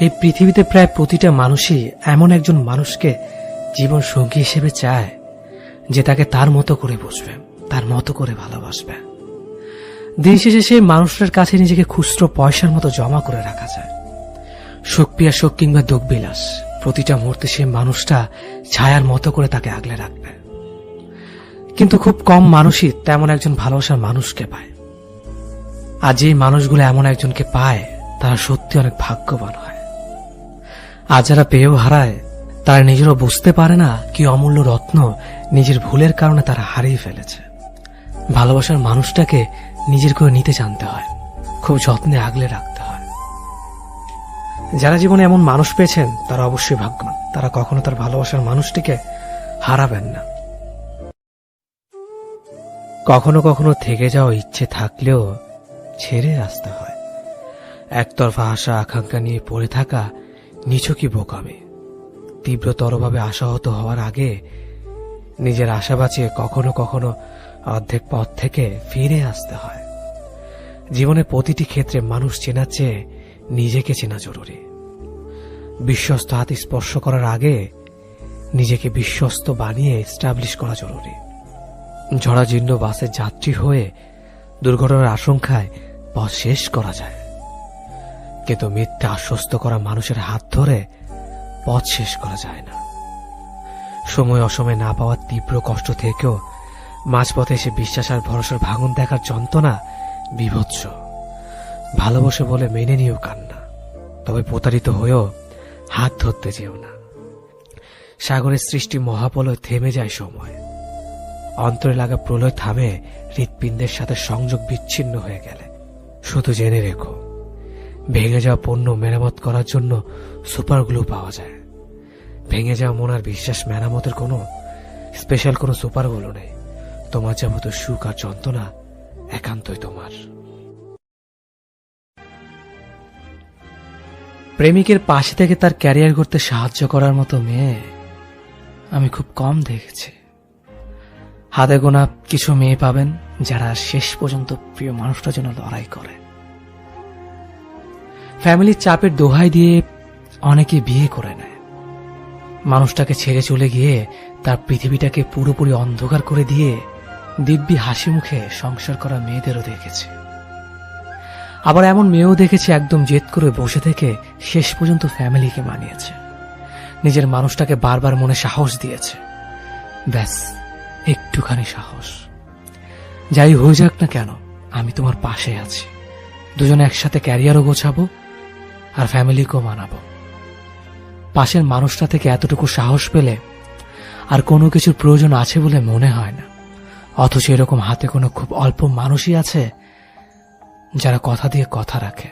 এই পৃথিবীতে প্রায় প্রতিটা মানুষই এমন একজন মানুষকে জীবন সঙ্গী হিসেবে চায় যে তাকে তার মতো করে বুঝবে, তার মতো করে ভালোবাসবে। দিন শেষে সেই মানুষটার কাছে নিজেকে খুচরো পয়সার মতো জমা করে রাখা যায়। সুখ পিয়া সুখ কিংবা দুঃখ বিলাস, প্রতিটা মুহূর্তে সেই মানুষটা ছায়ার মতো করে তাকে আগলে রাখবে। কিন্তু খুব কম মানুষই তেমন একজন ভালোবাসার মানুষকে পায়। আর যে মানুষগুলো এমন একজনকে পায় তারা সত্যি অনেক ভাগ্যবান হয়। আর যারা পেয়েও হারায় তারা নিজেরও বুঝতে পারে না কি অমূল্য রত্ন নিজের ভুলের কারণে তারা হারিয়ে ফেলেছে। ভালোবাসার মানুষটাকে নিজের করে নিতে জানতে হয়, খুব যত্নে আগলে রাখতে হয়। যারা জীবনে এমন মানুষ পেয়েছেন তারা অবশ্যই ভাগ্যবান। তারা কখনো তার ভালোবাসার মানুষটিকে হারাবেন না। কখনো কখনো থেকে যাওয়া ইচ্ছে থাকলেও ছেড়ে আসতে হয়। একতরফা আশা আকাঙ্ক্ষা নিয়ে পড়ে থাকা নিছকই বোকামি। তীব্রতরভাবে আশাহত হওয়ার আগে নিজের আশা বাঁচিয়ে কখনো কখনো অর্ধেক পথ থেকে ফিরে আসতে হয়। জীবনের প্রতিটি ক্ষেত্রে মানুষ চেনার চেয়ে নিজেকে চেনা জরুরি। বিশ্বস্ত হাত স্পর্শ করার আগে নিজেকে বিশ্বস্ত বানিয়ে এস্টাবলিশ করা জরুরি। ঝড়াজীর্ণ বাসের যাত্রী হয়ে দুর্ঘটনার আশঙ্কায় পথ শেষ করা যায়, কিন্তু মিথ্যা আশ্বস্ত করা মানুষের হাত ধরে পথ শেষ করা যায় না। সময় অসময়ে না পাওয়ার তীব্র কষ্ট থেকেও মাঝপথে এসে বিশ্বাস আর ভরসার ভাঙন দেখার যন্ত্রণা বিভৎস। ভালোবাসে বলে মেনে নিও কান্না, তবে প্রতারিত হয়েও হাত ধরতে যেও না। সাগরের সৃষ্টি মহাপ্রলয় থেমে যায় সময়, অন্তরে লাগা প্রলয় থামে হৃৎপিণ্ডের সাথে সংযোগ বিচ্ছিন্ন হয়ে গেলে। শুধু জেনে রেখো, ভেঙে যাওয়া পণ্য মেরামত করার জন্য সুপার গ্লু পাওয়া যায়। ভেঙে যাওয়া মন আর বিশ্বাস মেরামতের কোনো স্পেশাল কোনো সুপার গ্লু নেই। তোমার যাবতীয় সুখ আর যন্ত্রণা একান্তই তোমার। প্রেমিকের পাশে থেকে তার ক্যারিয়ার করতে সাহায্য করার মতো মেয়ে আমি খুব কম দেখেছি। হাতে গোনা কিছু মেয়ে পাবেন যারা শেষ পর্যন্ত প্রিয় মানুষটার জন্য লড়াই করে। ফ্যামিলির চাপের দোহাই দিয়ে অনেকে বিয়ে করে নেয়। মানুষটাকে ছেড়ে চলে গিয়ে তার পৃথিবীটাকে পুরোপুরি অন্ধকার করে দিয়ে দিব্যি হাসি মুখে সংসার করা মেয়েদেরও দেখেছি। আবার এমন মেয়েও দেখেছি একদম জেদ করে বসে থেকে শেষ পর্যন্ত ফ্যামিলিকে মানিয়েছে, নিজের মানুষটাকে বারবার মনে সাহস দিয়েছে। ব্যাস একটুখানি সাহস, যাই হয়ে যাক না কেন আমি তোমার পাশে আছি। দুজনে একসাথে ক্যারিয়ারও গোছাবো আর ফ্যামিলিকেও মানাবো। পাশের মানুষটা থেকে এতটুকু সাহস পেলে আর কোনো কিছুর প্রয়োজন আছে বলে মনে হয় না। অথচ এরকম হাতে কোনো খুব অল্প মানুষই আছে যারা কথা দিয়ে কথা রাখে।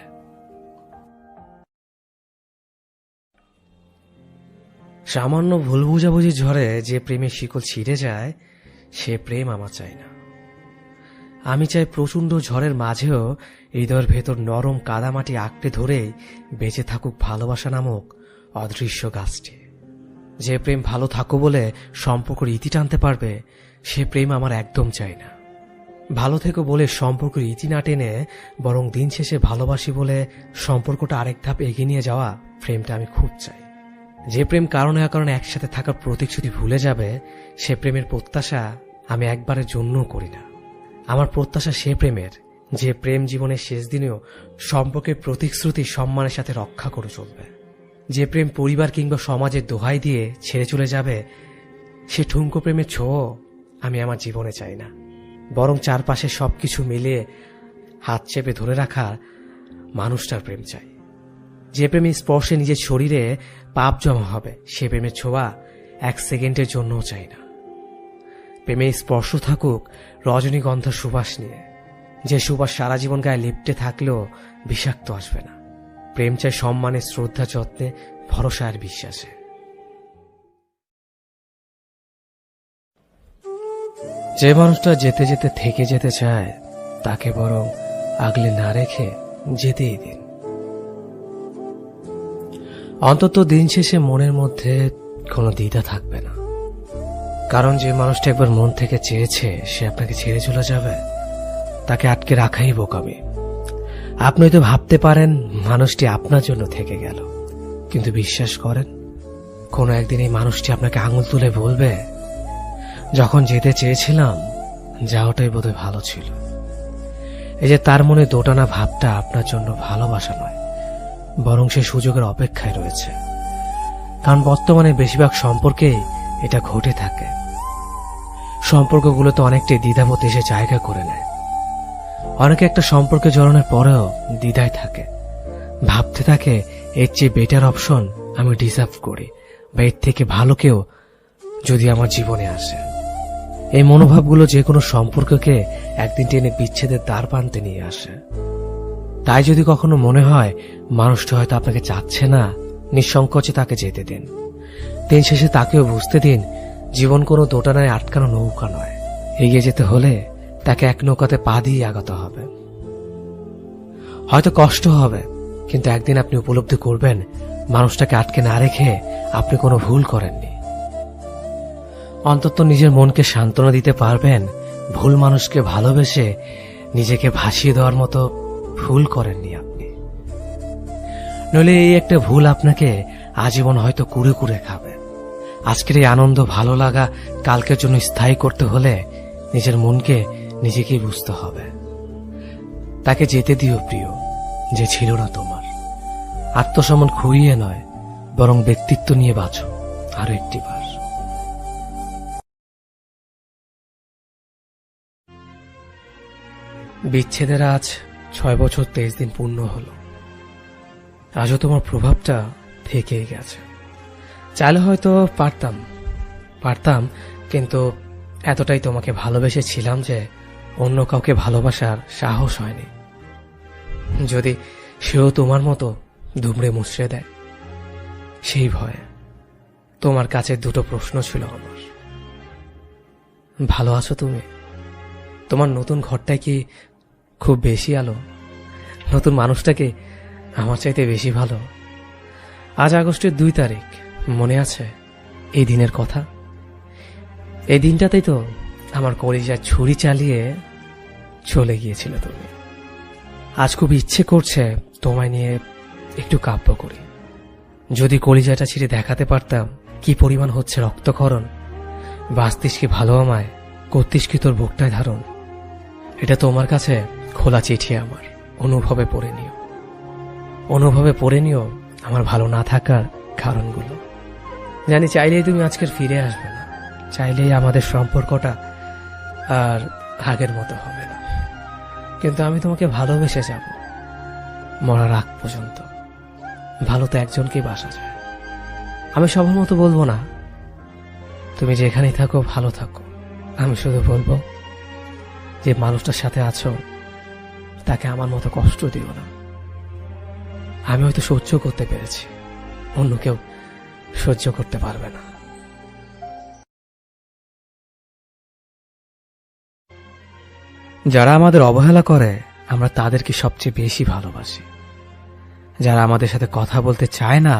সামান্য ভুল বুঝাবুঝি ঝড়ে যে প্রেমের শিকল ছিঁড়ে যায় সে প্রেম আমার চাই না। আমি চাই প্রচন্ড ঝড়ের মাঝেও হৃদয়ের ভেতর নরম কাদামাটি আঁকড়ে ধরে বেঁচে থাকুক ভালোবাসা নামক অদৃশ্য গাছটি। যে প্রেম ভালো থাকো বলে সম্পর্কের ইতি টানতে পারবে সে প্রেম আমার একদম চাই না। ভালো থেকো বলে সম্পর্কের ইতি না টেনে বরং দিন শেষে ভালোবাসি বলে সম্পর্কটা আরেক ধাপ এগিয়ে নিয়ে যাওয়া প্রেমটা আমি খুব চাই। যে প্রেম কারণে অকারণে একসাথে থাকার প্রতিশ্রুতি ভুলে যাবে সে প্রেমের প্রত্যাশা আমি একবারের জন্যও করি না। আমার প্রত্যাশা সে প্রেমের যে প্রেম জীবনের শেষ দিনেও সম্পর্কের প্রতিশ্রুতি সম্মানের সাথে রক্ষা করে চলবে। যে প্রেম পরিবার কিংবা সমাজের দোহাই দিয়ে ছেড়ে চলে যাবে সে ঠুনকো প্রেমের ছোঁয়া আমি আমার জীবনে চাই না। বরং চারপাশে সবকিছু মিলিয়ে হাত চেপে ধরে রাখার মানুষটার প্রেম চাই। যে প্রেমের স্পর্শে নিজের শরীরে পাপ জমা হবে সে প্রেমের ছোঁয়া এক সেকেন্ডের জন্যও চাই না। প্রেমের স্পর্শ থাকুক রজনীগন্ধার সুবাস নিয়ে, যে সুবাস সারা জীবন গায়ে লিপ্টে থাকলেও বিষাক্ত আসবে না। প্রেম চাই সম্মানে, শ্রদ্ধা, যত্নে, ভরসা আর বিশ্বাসে। যে মানুষটা যেতে যেতে থেকে যেতে চায় তাকে বরং আগলে না রেখে যেতেই দিন। অন্তত দিন শেষে মনের মধ্যে কোনো দ্বিধা থাকবে না, কারণ যে মানুষটা একবার মন থেকে চেয়েছে সে আপনাকে ছেড়ে চলে যাবে তাকে আটকে রাখাই বোকামি। আপনি তো ভাবতে পারেন মানুষটি আপনার জন্য থেকে গেল, কিন্তু বিশ্বাস করেন কোনো একদিন এই মানুষটি আপনাকে আঙুল তুলে বলবে, যখন যেতে চেয়েছিলাম যাওয়াটাই বোধহয় ভালো ছিল। এই যে তার মনে দোটানা ভাবটা আপনার জন্য ভালোবাসা নয়, বরং সে সুযোগের অপেক্ষায় রয়েছে। কারণ বর্তমানে বেশিরভাগ সম্পর্কেই এটা ঘটে থাকে। সম্পর্কগুলো তো অনেকটাই দ্বিধাবোধ এসে জায়গা করে নেয়। অনেকে একটা সম্পর্কে জড়ানোর পরেও দ্বিধায় থাকে, ভাবতে থাকে এর চেয়ে বেটার অপশন আমি ডিজার্ভ করি, বা এর থেকে ভালো কেউ যদি আমার জীবনে আসে। এই মনোভাবগুলো যে কোনো সম্পর্ককে একদিন টেনে বিচ্ছেদের দ্বার প্রান্তে নিয়ে আসে। তাই যদি কখনো মনে হয় মানুষটা হয়তো আপনাকে চাচ্ছে না, নিঃসংকোচে তাকে যেতে দিন। দিন শেষে তাকেও বুঝতে দিন জীবন কোনো দোটানায় আটকানো নৌকা নয়। এগিয়ে যেতে হলে তাকে এক নৌকাতে পা দিয়ে আগাতে হবে। হয়তো কষ্ট হবে, কিন্তু একদিন আপনি উপলব্ধি করবেন মানুষটাকে আটকে না রেখে আপনি কোনো ভুল করেননি। অন্তত নিজের মনকে সান্ত্বনা দিতে পারবেন ভুল মানুষকে ভালোবেসে নিজেকে ভাসিয়ে দেওয়ার মতো ভুল করেননি আপনি। নইলে এই একটা ভুল আপনাকে আজীবন হয়তো কুড়ে কুড়ে খাবে। আজকের এই আনন্দ, ভালো লাগা কালকের জন্য স্থায়ী করতে হলে নিজের মনকে নিজেকেই বুঝতে হবে। তাকে যেতে দিও প্রিয়, যে ছিল না তোমার। আত্মসম্মান খুইয়ে নয়, বরং ব্যক্তিত্ব নিয়ে বাঁচো আরো একটি বার। বিচ্ছেদের আজ 6 বছর 23 দিন পূর্ণ হলো। আজও তোমার প্রভাবটা থেকেই গেছে। চাইলে হয়তো পারতাম, কিন্তু এতটাই তোমাকে ভালোবেসেছিলাম যে অন্য কাউকে ভালোবাসার সাহস হয়নি। যদি সেও তোমার মতো দুমড়ে মুচড়ে দেয় সেই ভয়ে। তোমার কাছে দুটো প্রশ্ন ছিল আমার। ভালো আছো তুমি? তোমার নতুন ঘরটায় কি খুব বেশি আলো? নতুন মানুষটাকে আমার চাইতে বেশি ভালো? আজ আগস্টের 2 তারিখ, মনে আছে এই দিনের কথা? এই দিনটাতেই তো আমার কলিজার ছুরি চালিয়ে চলে গিয়েছিল তুমি। আজ খুব ইচ্ছে করছে তোমায় নিয়ে একটু কাব্য করি। যদি কলিজাটা ছিঁড়ে দেখাতে পারতাম কি পরিমাণ হচ্ছে রক্তক্ষরণ, বাঁচতিস কি ভালো আমায়, করতিস কি তোর বুকটায় ধারণ। এটা তোমার কাছে খোলা চিঠি আমার, অনুভবে পড়ে নিও, অনুভবে পড়ে নিও আমার ভালো না থাকার কারণগুলো। জানি চাইলেই তুমি আজকের ফিরে আসবে না, চাইলেই আমাদের সম্পর্কটা আর আগের মতো হবে না, কিন্তু আমি তোমাকে ভালোবেসে যাব মরার আগ পর্যন্ত। ভালো তো একজনকেই বাসা যায়। আমি সবার মতো বলবো না তুমি যেখানেই থাকো ভালো থাকো, আমি শুধু বলবো যে মানুষটার সাথে আছো তাকে আমার মতো কষ্ট দিও না। আমি হয়তো সহ্য করতে পেরেছি, অন্য কেউ সহ্য করতে পারবে না। যারা আমাদের অবহেলা করে আমরা তাদেরকে সবচেয়ে বেশি ভালোবাসি। যারা আমাদের সাথে কথা বলতে চায় না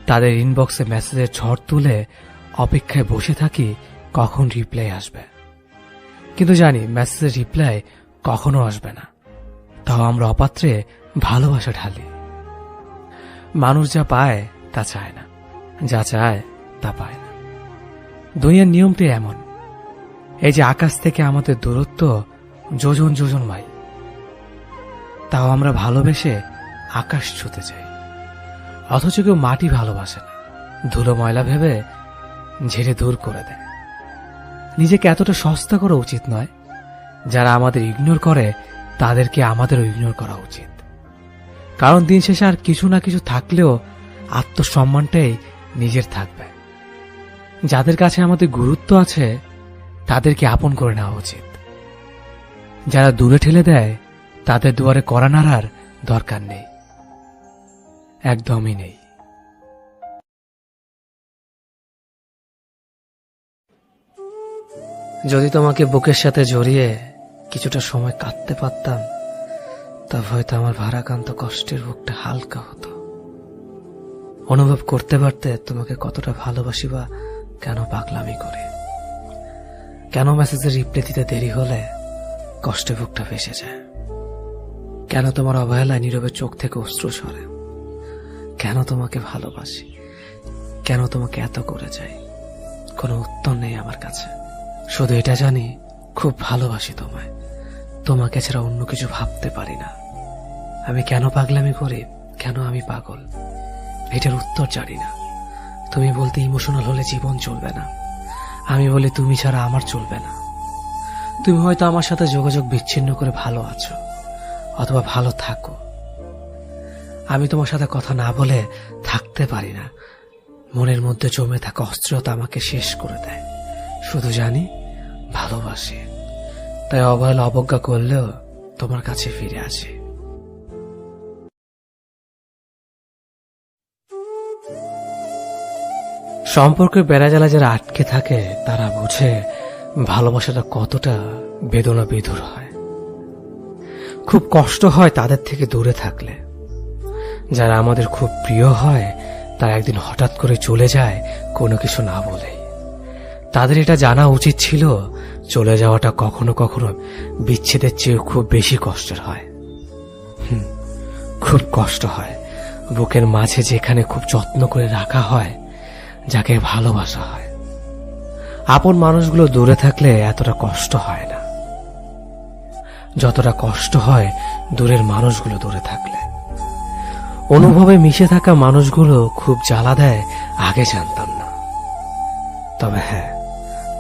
তাদের ইনবক্সে মেসেজের ঝড় তুলে অপেক্ষায় বসে থাকি কখন রিপ্লাই আসবে, কিন্তু জানি মেসেজের রিপ্লাই কখনো আসবে না, তাও আমরা অপাত্রে ভালোবাসা ঢালি। মানুষ যা পায় তা চায় না, যা চায় তা পায় না। দুনিয়ার নিয়মটি এমন। এই যে আকাশ থেকে আমাদের দূরত্ব যোজন যোজন মাইল, তাও আমরা ভালোবেসে আকাশ ছুতে চাই। অথচ কেউ মাটি ভালোবাসে না, ধুলো ময়লা ভেবে ঝেড়ে দূর করে দেয়। নিজেকে এতটা সস্তা করা উচিত নয়। যারা আমাদের ইগনোর করে তাদেরকে আমাদেরও ইগনোর করা উচিত, কারণ দিন শেষে আর কিছু না কিছু থাকলেও আত্মসম্মানটাই নিজের থাকবে। যাদের কাছে আমাদের গুরুত্ব আছে তাদেরকে আপন করে নেওয়া উচিত। যারা দূরে ঠেলে দেয় তাদের দুয়ারে কড়া নাড়ার দরকার নেই, একদমই নেই। যদি তোমাকে বুকের সাথে জড়িয়ে কিছুটা সময় কাটতে পারতাম, তবে হয়তো আমার ভারাক্রান্ত কষ্টের বুকটা হালকা হতো। অনুভব করতে পারতে তোমাকে কতটা ভালোবাসি বা কেন পাগলামি করে, কেন মেসেজের রিপ্লাই দিতে দেরি হলে কষ্টে বুকটা ভেসে যায়, কেন তোমার অবহেলায় নীরবে চোখ থেকে অশ্রু ঝরে, কেন তোমাকে ভালোবাসি, কেন তোমাকে এত করে যাই। কোনো উত্তর নেই আমার কাছে, শুধু এটা জানি খুব ভালোবাসি তোমায়, তোমাকে ছাড়া অন্য কিছু ভাবতে পারি না। আমি কেন পাগলামি করি, কেন আমি পাগল, এটার উত্তর জানি না। তুমি বলতে ইমোশনাল হলে জীবন চলবে না, আমি বলি তুমি ছাড়া আমার চলবে না। তুমি হয়তো আমার সাথে যোগাযোগ বিচ্ছিন্ন করে ভালো আছো, অথবা ভালো থাকো। আমি তোমার সাথে কথা না বলে থাকতে পারি না। মনের মধ্যে জমে থাকা অস্থিরতা আমাকে শেষ করে দেয়। শুধু জানি ভালোবাসি, তাই অবহেলা অবজ্ঞা করলেও তোমার কাছে ফিরে আসি। সম্পর্কের বেড়াজালা যারা আটকে থাকে তারা বুঝে ভালোবাসাটা কতটা বেদনা বিধুর হয়। খুব কষ্ট হয় তাদের থেকে দূরে থাকলে। যারা আমাদের খুব প্রিয় হয় তারা একদিন হঠাৎ করে চলে যায় কোনো কিছু না বলেই। তাদের এটা জানা উচিত ছিল চলে যাওয়াটা কখনো কখনো বিচ্ছেদের চেয়ে খুব বেশি কষ্টের হয়। খুব কষ্ট হয় বুকের মাঝে, যেখানে খুব যত্ন করে রাখা হয়, যাকে ভালোবাসা হয়। আপন মানুষগুলো দূরে থাকলে এতটা কষ্ট হয় না, যতটা কষ্ট হয় দূরের মানুষগুলো দূরে থাকলে। অনুভবে মিশে থাকা মানুষগুলো খুব জ্বালা দেয়, আগে জানতাম না। তবে হ্যাঁ,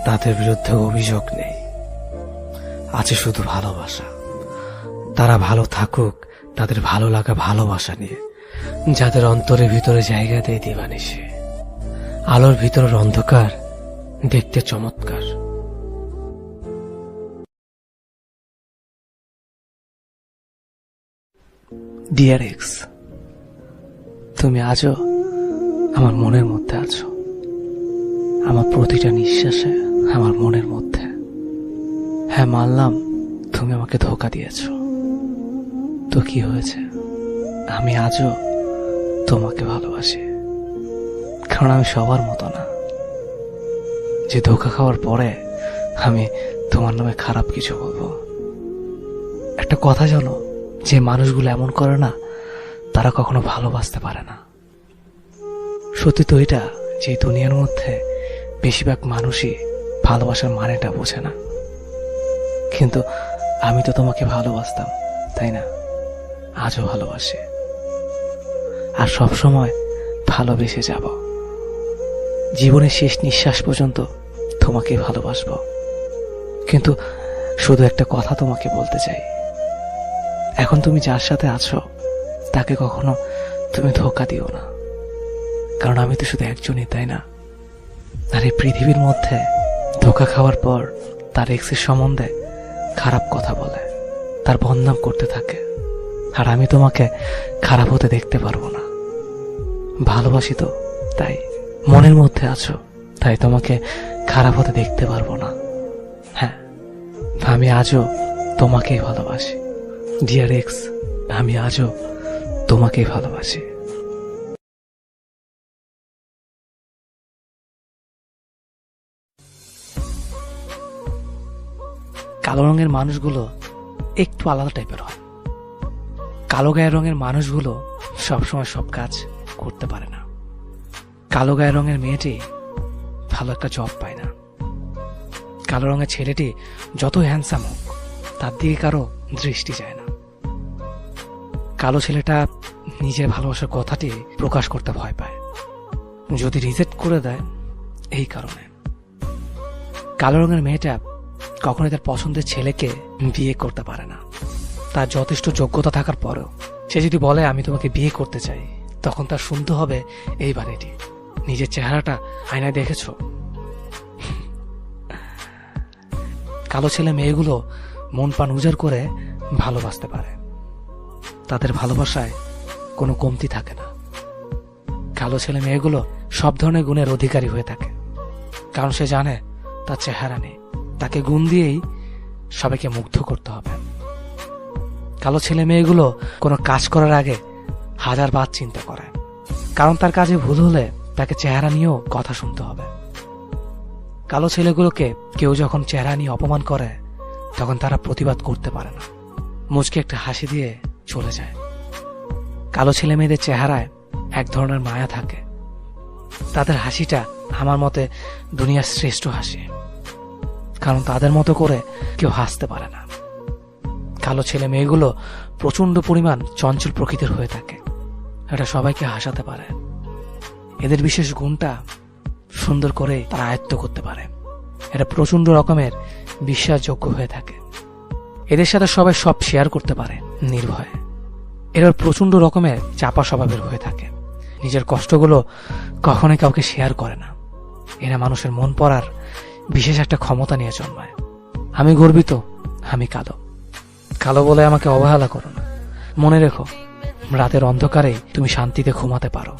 তাদের বিরুদ্ধে অভিযোগ নেই, আছে শুধু ভালোবাসা। তারা ভালো থাকুক তাদের ভালো লাগা ভালোবাসা নিয়ে, যাদের অন্তরের ভিতরে জায়গা দেয় দিবানিশি। আলোর ভিতরের অন্ধকার দেখতে চমৎকার। ডিয়ার এক্স, তুমি আজও আমার মনের মধ্যে আছো, আমার প্রতিটা নিঃশ্বাসে, আমার মনের মধ্যে। হ্যাঁ, মানলাম তুমি আমাকে ধোঁকা দিয়েছ, তো কি হয়েছে? আমি আজও তোমাকে ভালোবাসি, কারণ আমি সবার মতো না। যে ধোঁকা খাওয়ার পরে আমি তোমার নামে খারাপ কিছু বলবো। একটা কথা জানো, যে মানুষগুলো এমন করে না, তারা কখনো ভালোবাসতে পারে না। সত্যি তো এটা যে দুনিয়ার মধ্যে বেশিরভাগ মানুষই ভালোবাসার মানেটা বোঝে না। কিন্তু আমি তো তোমাকে ভালোবাসতাম, তাই না? আজও ভালোবাসি, আর সব সময় ভালোবেসে যাব। জীবনের শেষ নিঃশ্বাস পর্যন্ত তোমাকে ভালোবাসবো। কিন্তু শুধু একটা কথা তোমাকে বলতে চাই, এখন তুমি যার সাথে আছো তাকে কখনো তুমি ধোঁকা দিও না। কারণ আমি তো শুধু একজনই, তাই না? আর এই পৃথিবীর মধ্যে ধোঁকা খাওয়ার পর তার এক্সের সম্বন্ধে খারাপ কথা বলে, তার বদনাম করতে থাকে। আর আমি তোমাকে খারাপ হতে দেখতে পারবো না। ভালোবাসি তো, তাই মনের মধ্যে আছো, তাই তোমাকে খারাপ হতে দেখতে পারবো না। হ্যাঁ, আমি আজও তোমাকেই ভালোবাসি ডিয়ার এক্স, আমি আজও তোমাকেই ভালোবাসি। কালো রঙের মানুষগুলো একটু আলাদা টাইপের হয়। কালো গায়ের রঙের মানুষগুলো সবসময় সব কাজ করতে পারে না। কালো গায়ের রঙের মেয়েটি ভালো একটা জব পায় না। কালো রঙের ছেলেটি যত হ্যান্ডসাম হোক, তার দিকে কারো দৃষ্টি যায় না। কালো ছেলেটা নিজের ভালোবাসার কথাটি প্রকাশ করতে ভয় পায়, যদি রিজেক্ট করে দেয় এই কারণে। কালো রঙের মেয়েটা কখনোই তার পছন্দের ছেলেকে বিয়ে করতে পারে না। তার যথেষ্ট যোগ্যতা থাকার পরেও সে যদি বলে আমি তোমাকে বিয়ে করতে চাই, তখন তার শুনতে হবে এই বাণীটি, নিজের চেহারাটা আয়নায় দেখেছো? কালো ছেলে মেয়েগুলো মন প্রাণ উজাড় করে ভালোবাসতে পারে। তাদের ভালোবাসায় কোনো কমতি থাকে না। কালো ছেলে মেয়েগুলো সব ধরনের গুণের অধিকারী হয়ে থাকে, কারণ সে জানে তার চেহারা নেই, তাকে গুণ দিয়েই সবাইকে মুগ্ধ করতে হবে। কালো ছেলে মেয়েগুলো কোনো কাজ করার আগে 1000 বার চিন্তা করে, কারণ তার কাজে ভুল হলে তাকে চেহারা নিয়েও কথা শুনতে হবে। কালো ছেলেগুলোকে কেউ যখন চেহারা নিয়ে অপমান করে, তখন তারা প্রতিবাদ করতে পারে না, মুচকে একটা হাসি দিয়ে চলে যায়। কালো ছেলে মেয়েদের চেহারায় এক ধরনের মায়া থাকে। তাদের হাসিটা আমার মতে দুনিয়ার শ্রেষ্ঠ হাসি, কারণ তাদের মতো করে কেউ হাসতে পারে না। কালো ছেলে মেয়েগুলো প্রচন্ড পরিমাণ চঞ্চল প্রকৃতির হয়ে থাকে, এটা সবাইকে হাসাতে পারে। এদের বিশেষ গুণটা সুন্দর করে তারা আয়ত্ত করতে পারে। এটা প্রচন্ড রকমের বিশ্বাসযোগ্য হয়ে থাকে। এদের সাথে সবাই সব শেয়ার করতে পারে নির্ভয়ে। এরা প্রচন্ড রকমের চাপা স্বভাবের হয়ে থাকে, নিজের কষ্টগুলো কখনোই কাউকে শেয়ার করে না। এরা মানুষের মন পড়ার বিশেষ একটা ক্ষমতা নিয়ে জন্মায়। আমি গর্বিত আমি কালো। কালো বলে আমাকে অবহেলা করো না। মনে রেখো, রাতের অন্ধকারে তুমি শান্তিতে ঘুমাতে পারো।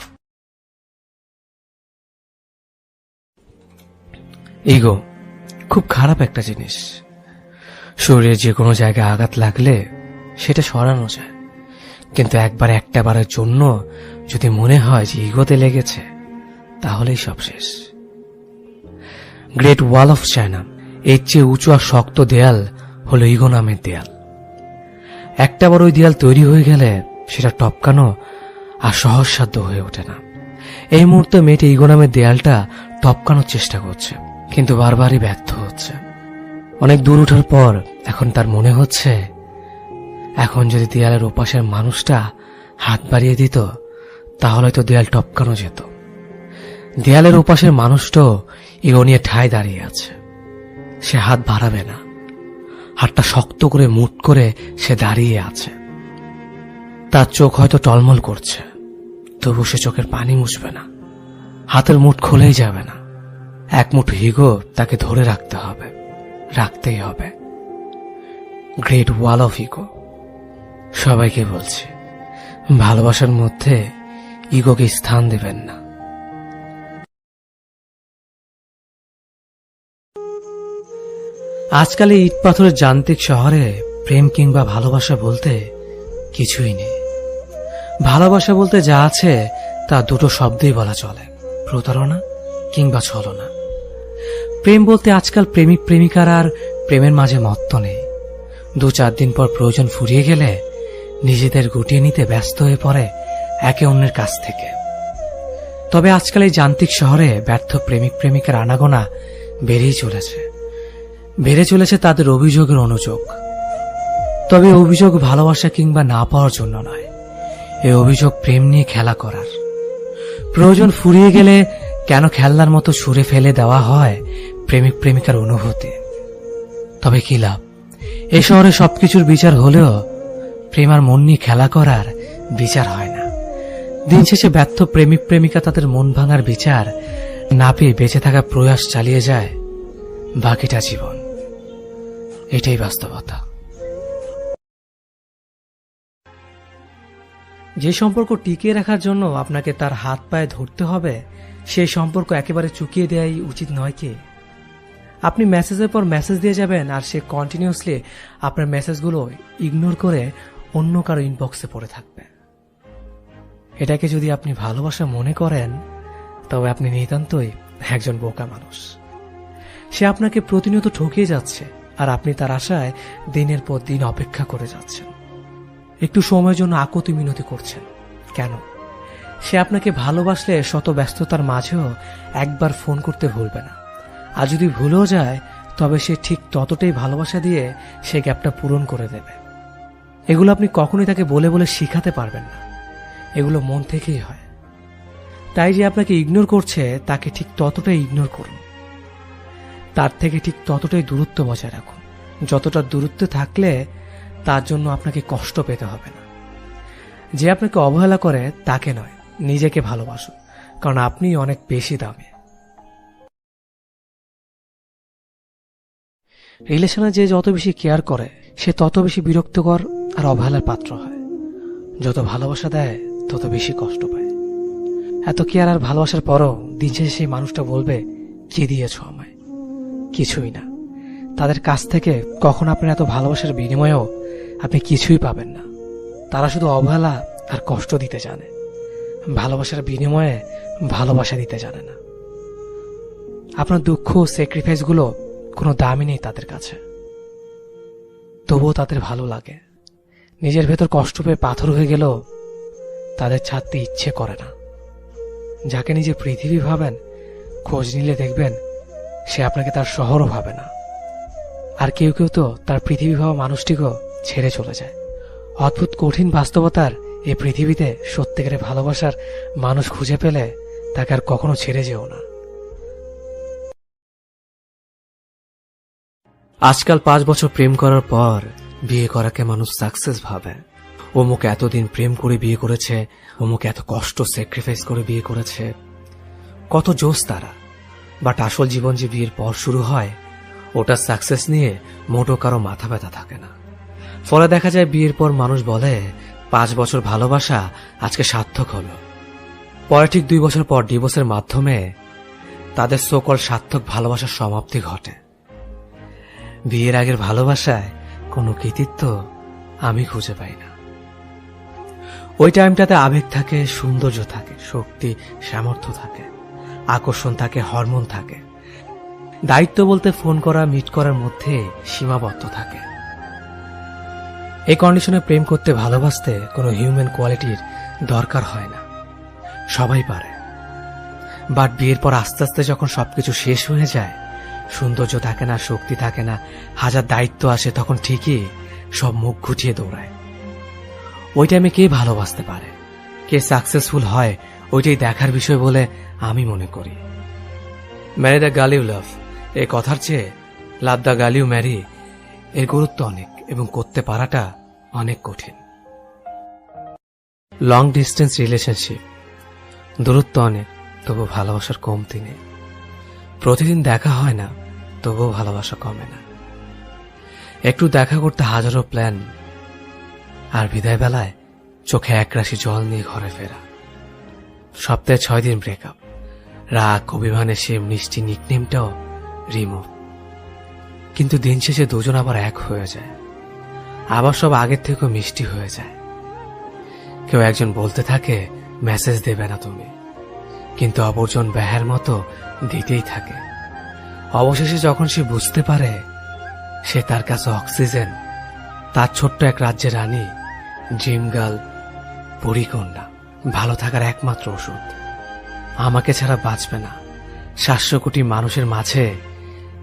ইগো খুব খারাপ একটা জিনিস। শরীরে যে কোনো জায়গায় আঘাত লাগলে সেটা সরানো যায়, কিন্তু একবার একটা বারের জন্য যদি মনে হয় যে ইগোতে লেগেছে, তাহলেই সব শেষ। গ্রেট ওয়াল অফ চায়না, এর চেয়ে উঁচু আর শক্ত দেয়াল হলো ইগো নামের দেয়াল। একটা বার ওই দেয়াল তৈরি হয়ে গেলে সেটা টপকানো আর সহজসাধ্য হয়ে ওঠে না। এই মুহূর্তে মেয়েটি ইগো নামের দেয়ালটা টপকানোর চেষ্টা করছে, কিন্তু বারবারই ব্যর্থ হচ্ছে। অনেক দূর ওঠার পর এখন তার মনে হচ্ছে, এখন যদি দেয়ালের ওপাশের মানুষটা হাত বাড়িয়ে দিত, তাহলে তো দেয়াল টপকানো যেত। দেয়ালের ওপাশের মানুষটাও ইগো নিয়ে ঠায় দাঁড়িয়ে আছে। সে হাত বাড়াবে না, হাতটা শক্ত করে মুঠ করে সে দাঁড়িয়ে আছে। তার চোখ হয়তো টলমল করছে, তবু সে চোখের পানি মুছবে না, হাতের মুঠ খুলেই যাবে না। এক মুঠো ইগো তাকে ধরে রাখতে হবে, রাখতেই হবে। Great wall of ego. সবাইকে বলছি, ভালোবাসার মধ্যে ইগোকে স্থান দেবেন না। আজকাল এই ইট পাথরের যান্ত্রিক শহরে প্রেম কিংবা ভালোবাসা বলতে কিছুই নেই। ভালোবাসা বলতে যা আছে তা দুটো শব্দেই বলা চলে, প্রতারণা কিংবা ছলনা। প্রেম বলতে আজকাল প্রেমিক প্রেমিকার আর প্রেমের মাঝে মত্ত নেই। 2-4 দিন পর প্রয়োজন ফুরিয়ে গেলে নিজেদের গুটিয়ে নিতে ব্যস্ত হয়ে পড়ে একে অন্যের কাছ থেকে। তবে আজকাল এই যান্ত্রিক শহরে ব্যর্থ প্রেমিক প্রেমিকার আনাগোনা বেড়ে চলেছে তাদের অভিযোগের অনুযোগ। তবে অভিযোগ ভালোবাসা কিংবা না পাওয়ার জন্য নয়, এই অভিযোগ প্রেম নিয়ে খেলা করার। প্রয়োজন ফুরিয়ে গেলে কেন খেলনার মতো ছুঁড়ে ফেলে দেওয়া হয় প্রেমিক প্রেমিকার অনুভূতি। তবে কি লাভ, এ শহরে সবকিছুর বিচার হলেও প্রেম আর মন নিয়ে খেলা করার বিচার হয় না। দিন শেষে ব্যর্থ প্রেমিক প্রেমিকা তাদের মন ভাঙার বিচার না পেয়ে বেঁচে থাকার প্রয়াস চালিয়ে যায় বাকিটা জীবন। এটাই বাস্তবতা। যে সম্পর্ক টিকিয়ে রাখার জন্য আপনাকে তার হাত পায়ে ধরতে হবে, সেই সম্পর্ক একেবারে চুকিয়ে দেওয়াই উচিত নয় কি? আপনি মেসেজের পর মেসেজ দিয়ে যাবেন আর সে কন্টিনিউয়াসলি আপনার মেসেজগুলো ইগনোর করে অন্য কারো ইনবক্সে পড়ে থাকবে। এটাকে যদি আপনি ভালোবাসা মনে করেন, তবে আপনি নিতান্তই একজন বোকা মানুষ। সে আপনাকে প্রতিনিয়ত ঠকিয়ে যাচ্ছে আর আপনি তার আশায় দিনের পর দিন অপেক্ষা করে যাচ্ছেন। একটু সময়ের জন্য আকুতি মিনতি করছেন। কেন? সে আপনাকে ভালোবাসলে শত ব্যস্ততার মাঝেও একবার ফোন করতে ভুলবে না। আর যদি ভুলেও যায়, তবে সে ঠিক ততটাই ভালোবাসা দিয়ে সে গ্যাপটা পূরণ করে দেবে। এগুলো আপনি কখনোই তাকে বলে বলে শিখাতে পারবেন না, এগুলো মন থেকেই হয়। তাই যে আপনাকে ইগনোর করছে, তাকে ঠিক ততটাই ইগনোর করুন। তার থেকে ঠিক ততটাই দূরত্ব বজায় রাখুন, যতটা দূরত্বে থাকলে তার জন্য আপনাকে কষ্ট পেতে হবে না। যে আপনাকে অবহেলা করে তাকে নয়, নিজেকে ভালোবাসুন, কারণ আপনি অনেক বেশি দামি। রিলেশনে যে যত বেশি কেয়ার করে, সে তত বেশি বিরক্তকর আর অবহেলার পাত্র হয়। যত ভালোবাসা দেয়, তত বেশি কষ্ট পায়। এত কেয়ার আর ভালোবাসার পরও দিন শেষে সেই মানুষটা বলবে, কি দিয়েছ আমায়? কিছুই না। তাদের কাছ থেকে কখন আপনার এত ভালোবাসার বিনিময়েও আপনি কিছুই পাবেন না। তারা শুধু অবহেলা আর কষ্ট দিতে জানে, ভালোবাসার বিনিময়ে ভালোবাসা দিতে জানে না। আপনার দুঃখ ও স্যাক্রিফাইসগুলো কোনো দামই নেই তাদের কাছে। তবুও তাদের ভালো লাগে। নিজের ভেতর কষ্ট পেয়ে পাথর হয়ে গেলেও তাদের ছাড়তে ইচ্ছে করে না। যাকে নিজের পৃথিবী ভাবেন, খোঁজ নিলে দেখবেন সে আপনাকে তার শহরও ভাবে না। আর কেউ কেউ তো তার পৃথিবী ভাবা মানুষটিকেও ছেড়ে চলে যায়। অদ্ভুত কঠিন বাস্তবতার এই পৃথিবীতে সত্যিকারের ভালোবাসার মানুষ খুঁজে পেলে তাকে আর কখনো ছেড়ে যেও না। আজকাল 5 বছর প্রেম করার পর বিয়ে করাকে মানুষ সাকসেস ভাবে। অমুক এতদিন প্রেম করে বিয়ে করেছে, অমুক এত কষ্ট স্যাক্রিফাইস করে বিয়ে করেছে, কত জোশ তারা। বাট আসল জীবন যে বিয়ের পর শুরু হয়, ওটা সাকসেস নিয়ে মোটো কারো মাথা ব্যথা থাকে না। ফলে দেখা যায় বিয়ের পর মানুষ বলে 5 বছর ভালোবাসা আজকে সার্থক হলো। পরে ঠিক 2 বছর পর ডিভোর্সের মাধ্যমে তাদের সকল সার্থক ভালোবাসার সমাপ্তি ঘটে। বিয়ের আগের ভালোবাসায় কোনো কৃতিত্ব আমি খুঁজে পাই না। ওই টাইমটাতে আবেগ থাকে, সৌন্দর্য থাকে, শক্তি সামর্থ্য থাকে, আকর্ষণ থাকে, হরমোন থাকে। দায়িত্ব বলতে ফোন করা, মিট করার মধ্যে সীমাবদ্ধ থাকে। এই কন্ডিশনে প্রেম করতে, ভালোবাসতে কোনো হিউম্যান কোয়ালিটির দরকার হয় না, সবাই পারে। বাট বিয়ের পর আস্তে আস্তে যখন সবকিছু শেষ হয়ে যায়, সৌন্দর্য থাকে না, শক্তি থাকে না, হাজার দায়িত্ব আসে, তখন ঠিকই সব মুখ ঘুটিয়ে দৌড়ায়। ওই টাইমে কে ভালোবাসতে পারে, কে সাকসেসফুল হয়, ওইটাই দেখার বিষয় বলে আমি মনে করি। Marry the girl you love, এই কথার চেয়ে love the girl you marry এর গুরুত্ব অনেক এবং করতে পারাটা অনেক কঠিন। লং ডিস্টেন্স রিলেশনশিপ, দূরত্ব অনেক, তবু ভালোবাসার কমতি নেই। প্রতিদিন দেখা হয় না, তবুও ভালোবাসা কমে না। একটু দেখা করতে হাজারো প্ল্যান, আর বিদায় বেলায় চোখে একরাশি জল নিয়ে ঘরে ফেরা। সপ্তাহে 6 দিন ব্রেকআপ, রাগ অভিমানে সে মিষ্টি নিকনেমটাও রিমুভ। কিন্তু দিন শেষে দুজন আবার এক হয়ে যায়, আবার সব আগের থেকেও মিষ্টি হয়ে যায়। কেউ একজন বলতে থাকে মেসেজ দেবে না তুমি, কিন্তু অপরজন ব্যাহের মতো দিতেই থাকে। অবশেষে যখন সে বুঝতে পারে সে তার কাছে অক্সিজেন, তার ছোট্ট এক রাজ্যের রানী, ড্রিম গার্ল, পরিকন্যা, ভালো থাকার একমাত্র ওষুধ, আমাকে ছাড়া বাঁচবে না, 700 কোটি মানুষের মাঝে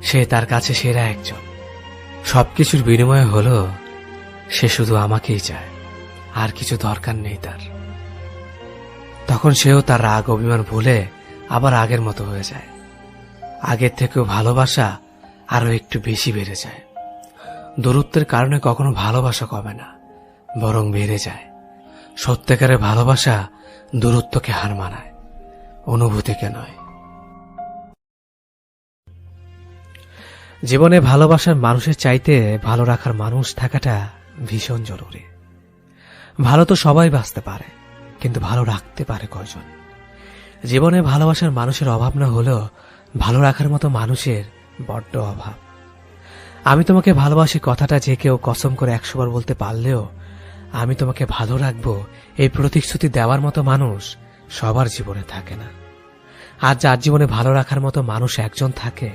সে তার কাছে সেরা একজন, সবকিছুর বিনিময়ে হলো সে শুধু আমাকেই চায়, আর কিছু দরকার নেই তার। তখন সেও তার রাগ অভিমান ভুলে আবার আগের মতো হয়ে যায়। আগের থেকেও ভালোবাসা আরো একটু বেশি বেড়ে যায়। দূরত্বের কারণে কখনো ভালোবাসা কমে না, বরং বেড়ে যায়। সত্যিকারের ভালোবাসা দূরত্বকে হার মানায়, অনুভূতিকে নয়। জীবনে ভালোবাসার মানুষের চাইতে ভালো রাখার মানুষ থাকাটা ভীষণ জরুরি। ভালো তো সবাই বাঁচতে পারে, কিন্তু ভালো রাখতে পারে কয়জন? জীবনে ভালোবাসার মানুষের অভাব না হলেও ভালো রাখার মতো মানুষের বড্ড অভাব। আমি তোমাকে ভালোবাসি কথাটা যে কেউ কসম করে 100 বার বলতে পারলেও আমি তোমাকে ভালো রাখবো এই প্রতিশ্রুতি দেওয়ার মতো মানুষ সবার জীবনে থাকে না। আর যার জীবনে ভালো রাখার মতো মানুষ একজন থাকে,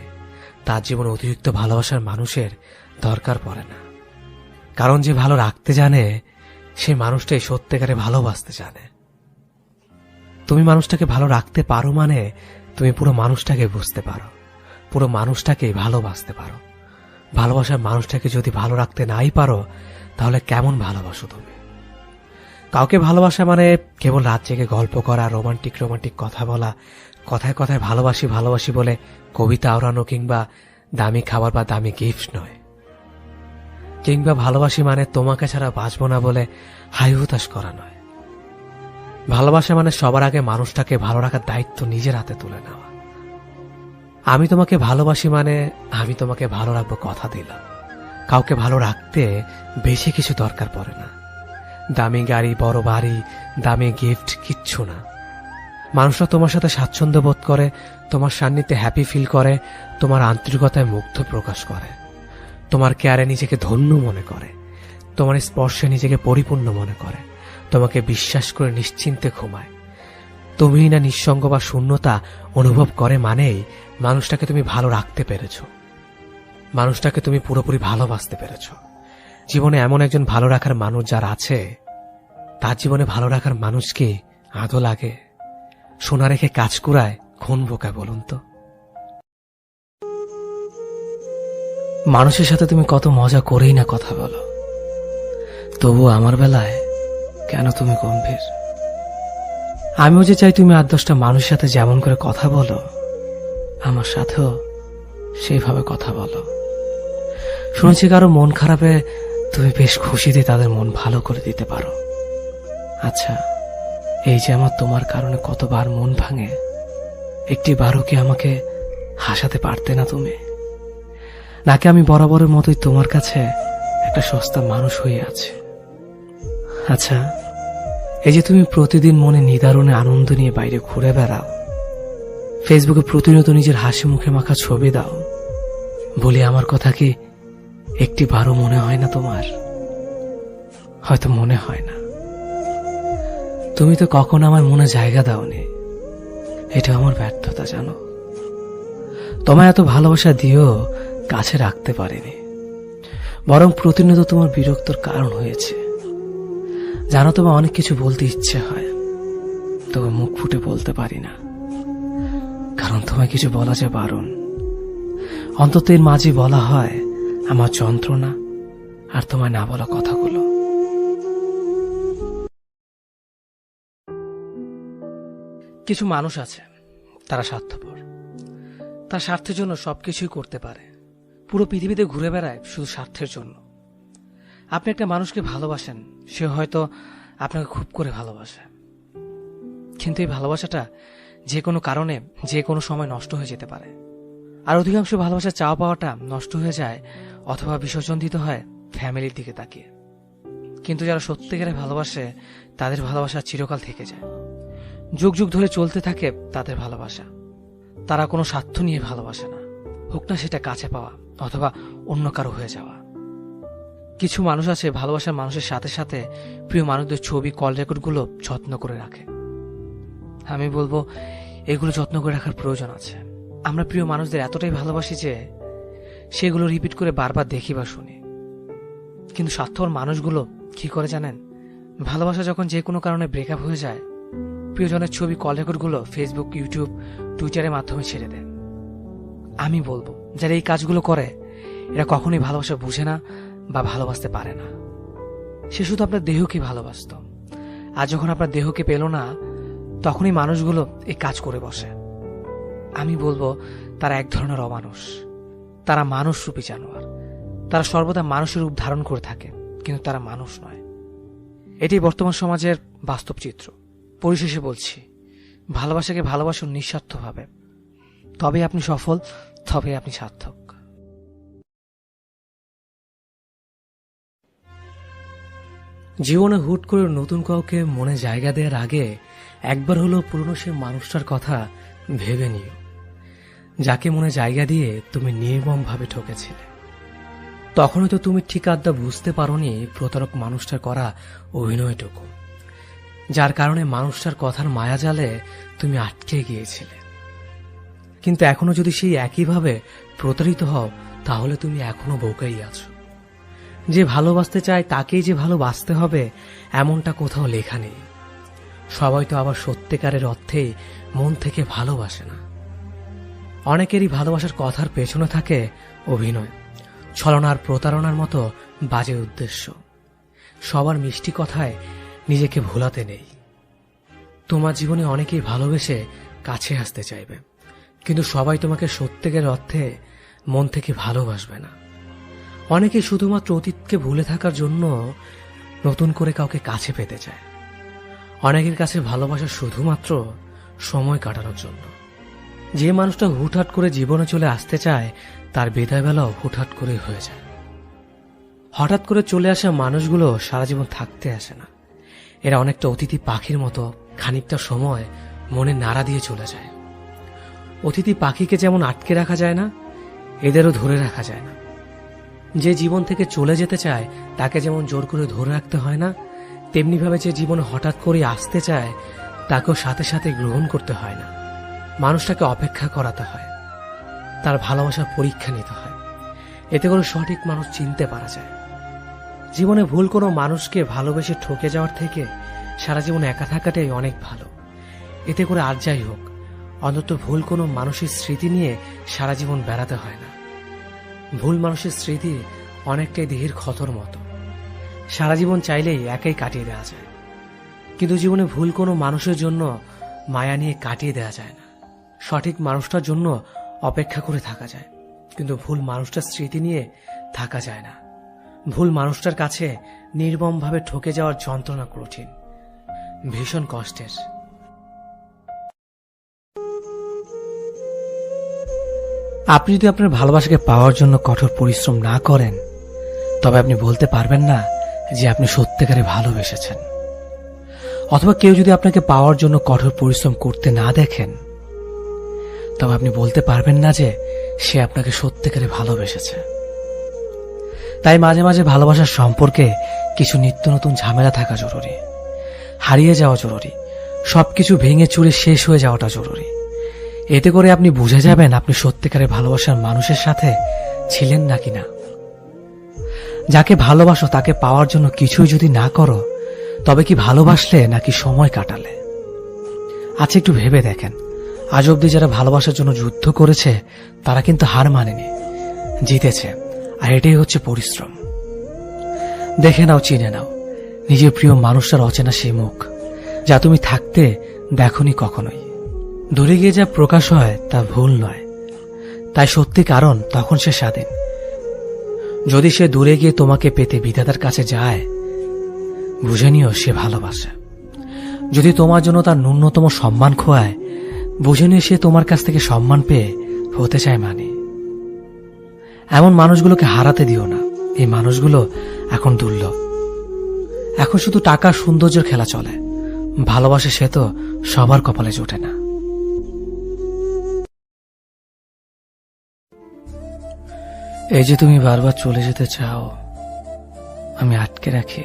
তার জীবনে অতিরিক্ত ভালোবাসার মানুষের দরকার পড়ে না। কারণ যে ভালো রাখতে জানে সে মানুষটাই সত্যিকারে ভালোবাসতে জানে। তুমি মানুষটাকে ভালো রাখতে পারো মানে তুমি পুরো মানুষটাকে বুঝতে পারো, পুরো মানুষটাকে ভালোবাসতে পারো। ভালোবাসার মানুষটাকে যদি ভালো রাখতে নাই পারো তাহলে কেমন ভালোবাসো তুমি? কাউকে ভালোবাসা মানে কেবল রাত জেগে গল্প করা, রোমান্টিক রোমান্টিক কথা বলা, কথায় কথায় ভালোবাসি ভালোবাসি বলে কবিতা আওড়ানো, কিংবা দামি খাবার বা দামি গিফট নয়। কিংবা ভালোবাসি মানে তোমাকে ছাড়া বাঁচবো না বলে হাই হুতাশ করা নয়। ভালোবাসা মানে সবার আগে মানুষটাকে ভালো রাখার দায়িত্ব নিজের হাতে তুলে নেওয়া। আমি তোমাকে ভালোবাসি মানে আমি তোমাকে ভালো রাখবো কথা দিলাম। কাউকে ভালো রাখতে বেশি কিছু দরকার পড়ে না। দামি গাড়ি, বড় বাড়ি, দামি গিফট কিচ্ছু না। মানুষরা তোমার সাথে স্বাচ্ছন্দ্য বোধ করে, তোমার সান্নিধ্যে হ্যাপি ফিল করে, তোমার আন্তরিকতায় মুগ্ধ প্রকাশ করে, তোমার কেয়ারে নিজেকে ধন্য মনে করে, তোমার স্পর্শে নিজেকে পরিপূর্ণ মনে করে, তোমাকে বিশ্বাস করে নিশ্চিন্তে ঘুমায়। তুমি না নিঃসঙ্গ বা শূন্যতা অনুভব করে মানেই মানুষটাকে তুমি ভালো রাখতে পেরেছ, মানুষটাকে তুমি পুরোপুরি ভালোবাসতে পেরেছ। জীবনে এমন একজন ভালো রাখার মানুষ যার আছে, তার জীবনে ভালো রাখার মানুষকে আদো লাগে? সোনা রেখে কাজ কুড়ায় কোন বোকা বলুন তো? মানুষের সাথে তুমি কত মজা করেই না কথা বলো, তবু আমার বেলায় কেন তুমি গম্ভীর? আমিও যে চাই তুমি 8-10টা মানুষের সাথে যেমন করে কথা বলো, আমার সাথেও সেইভাবে কথা বলো। শুনেছি কারো মন খারাপে তুমি বেশ খুশিতে তাদের মন ভালো করে দিতে পারো। আচ্ছা, এই যে আমার তোমার কারণে কতবার মন ভাঙে, একটি বারও কি আমাকে হাসাতে পারতে না তুমি? নাকি আমি বরাবরের মতোই তোমার কাছে একটা সস্তা মানুষ হয়ে আছে? আচ্ছা, এই যে তুমি প্রতিদিন মনে নিদারুণে আনন্দ নিয়ে বাইরে ঘুরে বেড়াও, ফেসবুকে প্রতিনিয়ত নিজের হাসি মুখে মাখা ছবি দাও, বলি আমার কথা কি একটি বারও মনে হয় না তোমার? হয়তো মনে হয় না। তুমি তো কখনো আমার মনে জায়গা দাওনি, এটা আমার ব্যর্থতা জানো। তোমায় এত ভালোবাসা দিয়েও কাছে রাখতে পারিনি, বরং প্রতিনিয়ত তোমার বিরক্তর কারণ হয়েছে। জানো, তোমার অনেক কিছু বলতে ইচ্ছে হয়, তবে মুখ ফুটে বলতে পারি না, কারণ তোমায় কিছু বলা যে বারণ। অন্তত এর মাঝে বলা হয় আমার যন্ত্রণা আর তোমায় না বলা কথাগুলো। কিছু মানুষ আছে, তারা স্বার্থপর, তার স্বার্থের জন্য সবকিছুই করতে পারে, পুরো পৃথিবীতে ঘুরে বেড়ায় শুধু স্বার্থের জন্য। আপনি একটা মানুষকে ভালোবাসেন, সে হয়তো আপনাকে খুব করে ভালোবাসে, কিন্তু এই ভালোবাসাটা যে কোনো কারণে যে কোনো সময় নষ্ট হয়ে যেতে পারে। আর অধিকাংশ ভালোবাসা চাওয়া পাওয়াটা নষ্ট হয়ে যায় অথবা বিসর্জন দিতে হয় ফ্যামিলির দিকে তাকিয়ে। কিন্তু যারা সত্যিকারে ভালোবাসে তাদের ভালোবাসা চিরকাল থেকে যায়, যুগ যুগ ধরে চলতে থাকে তাদের ভালোবাসা। তারা কোনো স্বার্থ নিয়ে ভালোবাসে না, হোক না সেটা কাছে পাওয়া অথবা অন্য কারো হয়ে যাওয়া। কিছু মানুষ আছে ভালোবাসার মানুষের সাথে সাথে প্রিয় মানুষদের ছবি, কল রেকর্ডগুলো যত্ন করে রাখে। আমি বলবো এগুলো যত্ন করে রাখার প্রয়োজন আছে, আমরা প্রিয় মানুষদের এতটাই ভালোবাসি যে সেগুলো রিপিট করে বারবার দেখি বা শুনি। কিন্তু স্বার্থপর মানুষগুলো কি করে জানেন? ভালোবাসা যখন যে কোনো কারণে ব্রেকআপ হয়ে যায়, প্রিয়জনের ছবি, কল রেকর্ডগুলো ফেসবুক, ইউটিউব, টুইটারের মাধ্যমে ছেড়ে দেন। আমি বলবো, যারা এই কাজগুলো করে এরা কখনোই ভালোবাসা বুঝে না বা ভালোবাসতে পারে না। সে শুধু আপনার দেহকে ভালোবাসত, আর যখন আপনার দেহকে পেল না, তখনই মানুষগুলো এই কাজ করে বসে। আমি বলবো, তারা এক ধরনের অমানুষ। তারা মানুষ রূপী জানোয়ার। তারা সর্বদা মানুষের রূপ ধারণ করে থাকে, কিন্তু তারা মানুষ নয়। এটি বর্তমান সমাজের বাস্তব চিত্র। পরিশেষে বলছি, ভালোবাসাকে ভালোবাসুন নিঃস্বার্থভাবে। তবে আপনি সফল, তবে আপনি সার্থক। জীবনে হুট করে নতুন কাউকে মনে জায়গা দেওয়ার আগে একবার হলো পুরনো সে মানুষটার কথা ভেবে নিও, যাকে মনে জায়গা দিয়ে তুমি নির্মমভাবে ঠকেছিলে। তখনই তো তুমি ঠিক আড্ডা বুঝতে পারোনি প্রতারক মানুষটার করা অভিনয়টুকু, যার কারণে মানুষটার কথার মায়াজালে তুমি আটকে গিয়েছিলে। কিন্তু এখনো যদি সেই একইভাবে প্রতারিত হও, তাহলে তুমি এখনো বোকাই আছো। যে ভালোবাসতে চায় তাকেই যে ভালোবাসতে হবে এমনটা কোথাও লেখা নেই। সবাই তো আবার সত্যিকারের অর্থেই মন থেকে ভালোবাসে না। অনেকেরই ভালোবাসার কথার পেছনে থাকে অভিনয়, ছলনার, প্রতারণার মতো বাজে উদ্দেশ্য। সবার মিষ্টি কথায় নিজেকে ভোলাতে নেই। তোমার জীবনে অনেকেই ভালোবেসে কাছে আসতে চাইবে, কিন্তু সবাই তোমাকে সত্যিকার অর্থে মন থেকে ভালোবাসবে না। অনেকে শুধুমাত্র অতীতকে ভুলে থাকার জন্য নতুন করে কাউকে কাছে পেতে চায়। অনেকের কাছে ভালোবাসা শুধুমাত্র সময় কাটানোর জন্য। যে মানুষটা হুটহাট করে জীবনে চলে আসতে চায়, তার বিদায় বেলাও হুটহাট করে হয়ে যায়। হঠাৎ করে চলে আসা মানুষগুলো সারা জীবন থাকতে আসে না। এরা অনেকটা অতিথি পাখির মতো, খানিকটা সময় মনে নাড়া দিয়ে চলে যায়। অতিথি পাখিকে যেমন আটকে রাখা যায় না, এদেরও ধরে রাখা যায় না। যে জীবন থেকে চলে যেতে চায় তাকে যেমন জোর করে ধরে রাখতে হয় না, তেমনিভাবে যে জীবনে হঠাৎ করে আসতে চায় তাকেও সাথে সাথে গ্রহণ করতে হয় না। মানুষটাকে অপেক্ষা করাতে হয়, তার ভালোবাসার পরীক্ষা নিতে হয়। এতে করে সঠিক মানুষ চিনতে পারা যায়। জীবনে ভুল কোনো মানুষকে ভালোবেসে ঠকে যাওয়ার থেকে সারা জীবন একা থাকাটাই অনেক ভালো। এতে করে আর যাই হোক, অন্তত ভুল কোনো মানুষের স্মৃতি নিয়ে সারা জীবন বেড়াতে হয় না। ভুল মানুষের স্মৃতি অনেকটাই দেহের ক্ষতর মতো, সারা জীবন চাইলেই একাই কাটিয়ে দেওয়া যায়। কিন্তু জীবনে ভুল কোনো মানুষের জন্য মায়া নিয়ে কাটিয়ে দেওয়া যায় না। সঠিক মানুষটার জন্য অপেক্ষা করে থাকা যায়, কিন্তু ভুল মানুষটার স্মৃতি নিয়ে থাকা যায় না। ভুল মানুষটার কাছে নির্মমভাবে ঠকে যাওয়ার যন্ত্রণা কঠিন, ভীষণ কষ্টের। আপনি যদি আপনার ভালোবাসাকে পাওয়ার জন্য কঠোর পরিশ্রম না করেন, তবে আপনি বলতে পারবেন না যে আপনি সত্যিকারে ভালোবেসেছেন। অথবা কেউ যদি আপনাকে পাওয়ার জন্য কঠোর পরিশ্রম করতে না দেখেন, তবে আপনি বলতে পারবেন না যে সে আপনাকে সত্যিকারে ভালোবেসেছে। তাই মাঝে মাঝে ভালোবাসার সম্পর্কে কিছু নিত্য নতুন ঝামেলা থাকা জরুরি, হারিয়ে যাওয়া জরুরি, সবকিছু ভেঙে চুরে শেষ হয়ে যাওয়াটা জরুরি। এতে করে আপনি বুঝে যাবেন আপনি সত্যিকারের ভালোবাসার মানুষের সাথে ছিলেন নাকি না। যাকে ভালোবাসো তাকে পাওয়ার জন্য কিছুই যদি না করো, তবে কি ভালোবাসলে নাকি সময় কাটালে? আচ্ছা, একটু ভেবে দেখেন, আজ অব্দি যারা ভালোবাসার জন্য যুদ্ধ করেছে তারা কিন্তু হার মানেনি, জিতেছে। আর এটাই হচ্ছে পরিশ্রম। দেখে নাও, চিনে নাও নিজের প্রিয় মানুষটার অচেনা সেই মুখ, যা তুমি থাকতে দেখোনি কখনোই। দূরে গিয়ে যা প্রকাশ হয় তা ভুল নয়, তাই সত্যি কারণ তখন সে স্বাধীন। যদি সে দূরে গিয়ে তোমাকে পেতে বিধাতার কাছে যায়, বুঝে নিও সে ভালোবাসে। যদি তোমার জন্য তার ন্যূনতম সম্মান খোয়ায়, বুঝে নিও সে তোমার কাছ থেকে সম্মান পেয়ে হতে চায় মানে। এমন মানুষগুলোকে হারাতে দিও না, এই মানুষগুলো এখন দুর্লভ। এখন শুধু টাকা সৌন্দর্যের খেলা চলে, ভালোবাসে সে তো সবার কপালে জোটে না। এই যে তুমি বারবার চলে যেতে চাও, আমি আটকে রাখি,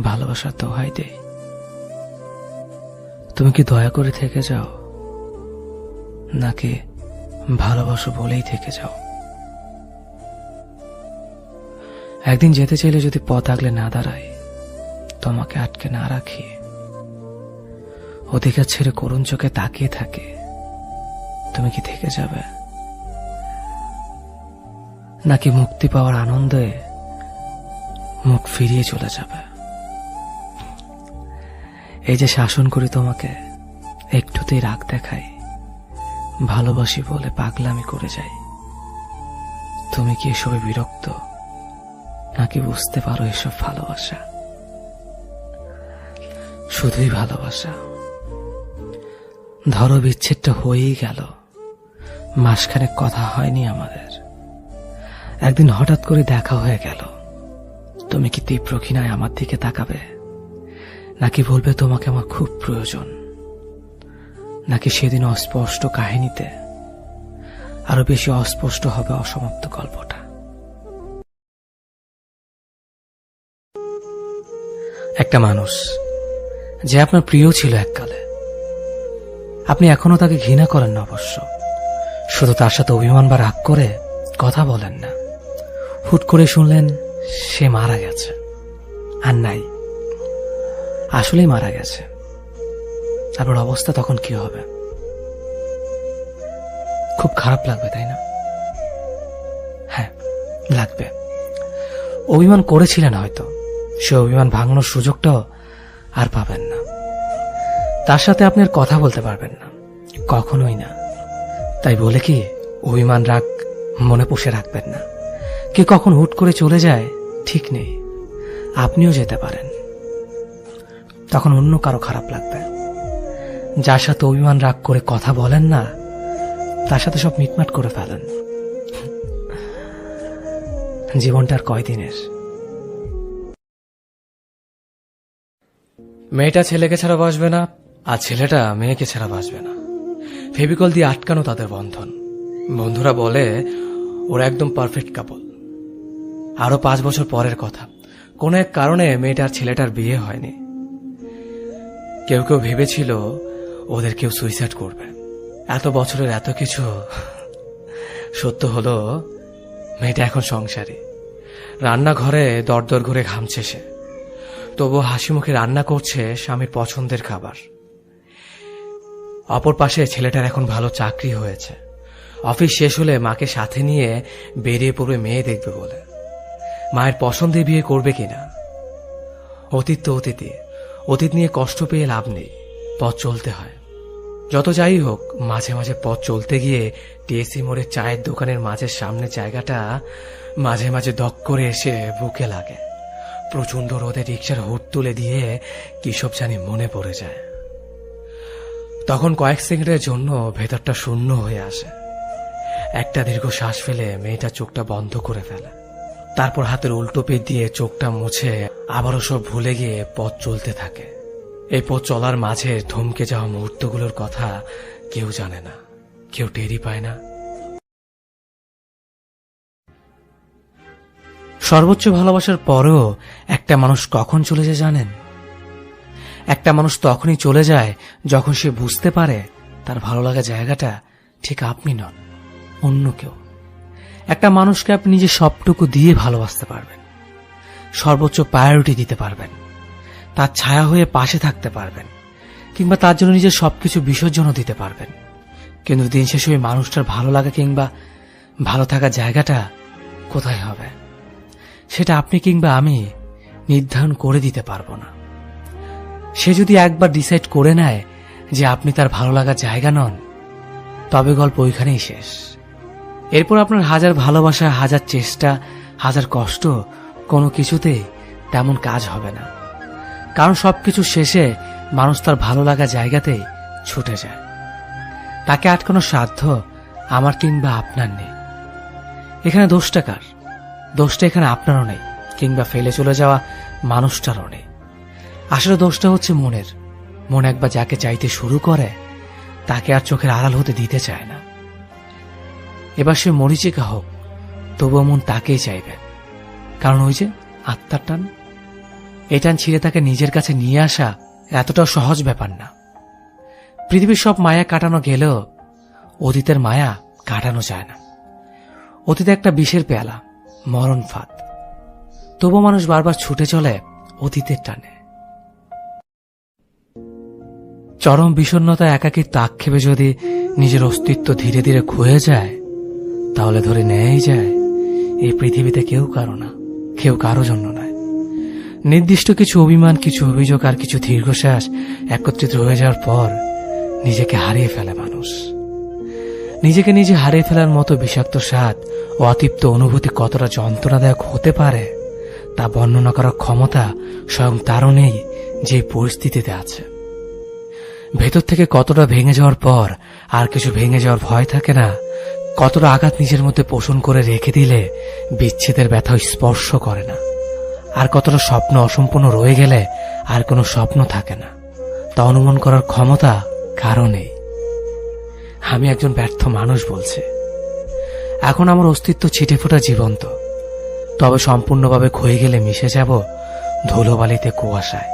ভালোবাসার দোহাই দেই। তুমি কি দয়া করে থেকে যাও, নাকি ভালোবাসো বলেই থেকে যাও। একদিন যেতে চাইলে যদি পথ আগলে না দাঁড়ায়, তোমাকে আটকে না রাখি, অধিকার ছেড়ে করুণ চোখে তাকিয়ে থাকে, তুমি কি থেকে যাবে? নাকি মুক্তি পাওয়ার আনন্দে মুখ ফিরিয়ে চলে যাবে? এই যে শাসন করি তোমাকে, একটুতেই রাগ দেখাই, ভালোবাসি বলে পাগলামি করে যাই, তুমি কি এসবে বিরক্ত? নাকি বুঝতে পারো এসব ভালোবাসা শুধুই ভালোবাসা? ধরো বিচ্ছেদটা হয়েই গেল, মাসখানেক কথা হয়নি আমাদের, একদিন হঠাৎ করে দেখা হয়ে গেল, তুমি কি তীব্র ঘৃণায় আমার দিকে তাকাবে? নাকি বলবে তোমাকে আমার খুব প্রয়োজন? নাকি সেদিন অস্পষ্ট কাহিনীতে আরো বেশি অস্পষ্ট হবে অসমাপ্ত গল্পটা? একটা মানুষ যে আপনার প্রিয় ছিল এককালে, আপনি এখনো তাকে ঘৃণা করেন না অবশ্য, শুধু তার সাথে অভিমান বা রাগ করে কথা বলেন না। হুট করে শুনলেন সে মারা গেছে, আর নাই, আসলেই মারা গেছে, আপনার অবস্থা তখন কি হবে? খুব খারাপ লাগবে, তাই না? হ্যাঁ, লাগবে। অভিমান করেছিলেন হয়তো, সে অভিমান ভাঙানোর সুযোগটাও আর পাবেন না। তার সাথে আপনি আর কথা বলতে পারবেন না, কখনোই না। তাই বলে কি অভিমান রাগ মনে পুষে রাখবেন না? কে কখন হুট করে চলে যায় ঠিক নেই, আপনিও যেতে পারেন। তখন অন্য কারো খারাপ লাগবে। যার সাথে অভিমান রাগ করে কথা বলেন না, তার সাথে সব মিটমাট করে ফেলেন। জীবনটা আর কয়দিনের? মেয়েটা ছেলেকে ছাড়া বাসবে না, আর ছেলেটা মেয়েকে ছাড়া বাসবে না। ফেভিকল দিয়ে আটকানো তাদের বন্ধন। বন্ধুরা বলে ওরা একদম পারফেক্ট কাপল। আরো 5 বছর পরের কথা, কোনো এক কারণে মেয়েটার ছেলেটার বিয়ে হয়নি। কেউ কেউ ভেবেছিল ওদের কেউ সুইসাইড করবে। এত বছরের এত কিছু সত্য হলো, মেয়েটা এখন সংসারী, রান্নাঘরে দরদর ঘুরে ঘামছে সে, তবুও হাসি মুখে রান্না করছে স্বামীর পছন্দের খাবার। অপর পাশে ছেলেটার এখন ভালো চাকরি হয়েছে, অফিস শেষ হলে মাকে সাথে নিয়ে বেরিয়ে পড়বে মেয়ে দেখবে বলে। মায়ের পছন্দে বিয়ে করবে কিনা? অতীত তো অতীত নিয়ে কষ্ট পেয়ে লাভ নেই, পথ চলতে হয়। যত যাই হোক, মাঝে মাঝে পথ চলতে গিয়ে টিএসসি মোড়ের চায়ের দোকানের মাঝের সামনে জায়গাটা মাঝে মাঝে দক করে এসে বুকে লাগে। প্রচন্ড রোদে রিক্সার হুড তুলে দিয়ে কিসব জানি মনে পড়ে যায়। তখন কয়েক সেকেন্ডের জন্য ভেতরটা শূন্য হয়ে আসে। একটা দীর্ঘ শ্বাস ফেলে মেয়েটা চোখটা বন্ধ করে ফেলে, তারপর হাতের উল্টো পিঠ দিয়ে চোখটা মুছে আবারও সব ভুলে গিয়ে পথ চলতে থাকে। এই পথ চলার মাঝে থমকে যাওয়া মুহূর্তগুলোর কথা কেউ জানে না, কেউ টেরই পায় না। সর্বোচ্চ ভালোবাসার পরেও একটা মানুষ কখন চলে যায় জানেন? একটা মানুষ তখনই চলে যায় যখন সে বুঝতে পারে তার ভালো লাগা জায়গাটা ঠিক আপনি নন, অন্য কেউ। একটা মানুষকে আপনি নিজের সবটুকু দিয়ে ভালোবাসতে পারবেন, সর্বোচ্চ প্রায়োরিটি দিতে পারবেন, তার ছায়া হয়ে পাশে থাকতে পারবেন, কিংবা তার জন্য নিজের সবকিছু বিসর্জনও দিতে পারবেন। কিন্তু দিন শেষে ওই মানুষটার ভালো লাগা কিংবা ভালো থাকার জায়গাটা কোথায় হবে সেটা আপনি কিংবা আমি নির্ধারণ করে দিতে পারবো না। সে যদি একবার ডিসাইড করে নেয় যে আপনি তার ভালো লাগার জায়গা নন, তবে গল্প ওইখানেই শেষ। এরপর আপনার হাজার ভালোবাসা, হাজার চেষ্টা, হাজার কষ্ট কোনো কিছুতেই তেমন কাজ হবে না। কারণ সবকিছু শেষে মানুষ তার ভালো লাগা জায়গাতেই ছুটে যায়। তাকে আটকানোর সাধ্য আমার কিংবা আপনার নেই। এখানে দোষটা কার? দোষটা এখানে আপনারও নেই, কিংবা ফেলে চলে যাওয়া মানুষটারও নেই। আসলে দোষটা হচ্ছে মনের। মন একবার যাকে চাইতে শুরু করে তাকে আর চোখের আড়াল হতে দিতে চায় না। এবার সে মরিচিকা হোক, তবুও মন তাকেই চাইবে, কারণ ওই যে আত্মার টান। এই টান ছিঁড়ে তাকে নিজের কাছে নিয়ে আসা এতটাও সহজ ব্যাপার না। পৃথিবীর সব মায়া কাটানো গেলেও অতীতের মায়া কাটানো যায় না। অতীতে একটা বিষের পেয়ালা, মরণ ফাঁদ। তবু মানুষ বারবার ছুটে চলে অতীতের টানে। চরম বিষণ্ণতা, একাকিত্ব, আক্ষেপে যদি নিজের অস্তিত্ব ধীরে ধীরে ক্ষয়ে যায়, তাহলে ধরে নেয়াই যায় এই পৃথিবীতে কেউ কারো না, কেউ কারো জন্য নয়। নির্দিষ্ট কিছু অভিমান, কিছু অভিযোগ আর কিছু দীর্ঘশ্বাস একত্রিত হয়ে যাওয়ার পর নিজেকে হারিয়ে ফেলে মানুষ। নিজেকে নিজে হারিয়ে ফেলার মতো বিষাক্ত স্বাদ ও অতৃপ্ত অনুভূতি কতটা যন্ত্রণাদায়ক হতে পারে তা বর্ণনা করার ক্ষমতা স্বয়ং তারও নেই যে পরিস্থিতিতে আছে। ভেতর থেকে কতটা ভেঙে যাওয়ার পর আর কিছু ভেঙে যাওয়ার ভয় থাকে না, কতটা আঘাত নিজের মধ্যে পোষণ করে রেখে দিলে বিচ্ছেদের ব্যথা স্পর্শ করে না, আর কতটা স্বপ্ন অসম্পূর্ণ রয়ে গেলে আর কোনো স্বপ্ন থাকে না, তা অনুমান করার ক্ষমতা কারও নেই। আমি একজন ব্যর্থ মানুষ বলছে। এখন আমার অস্তিত্ব ছিটে ফোটা জীবন্ত, তবে সম্পূর্ণভাবে ক্ষয়ে গেলে মিশে যাব ধুলোবালিতে, কুয়াশায়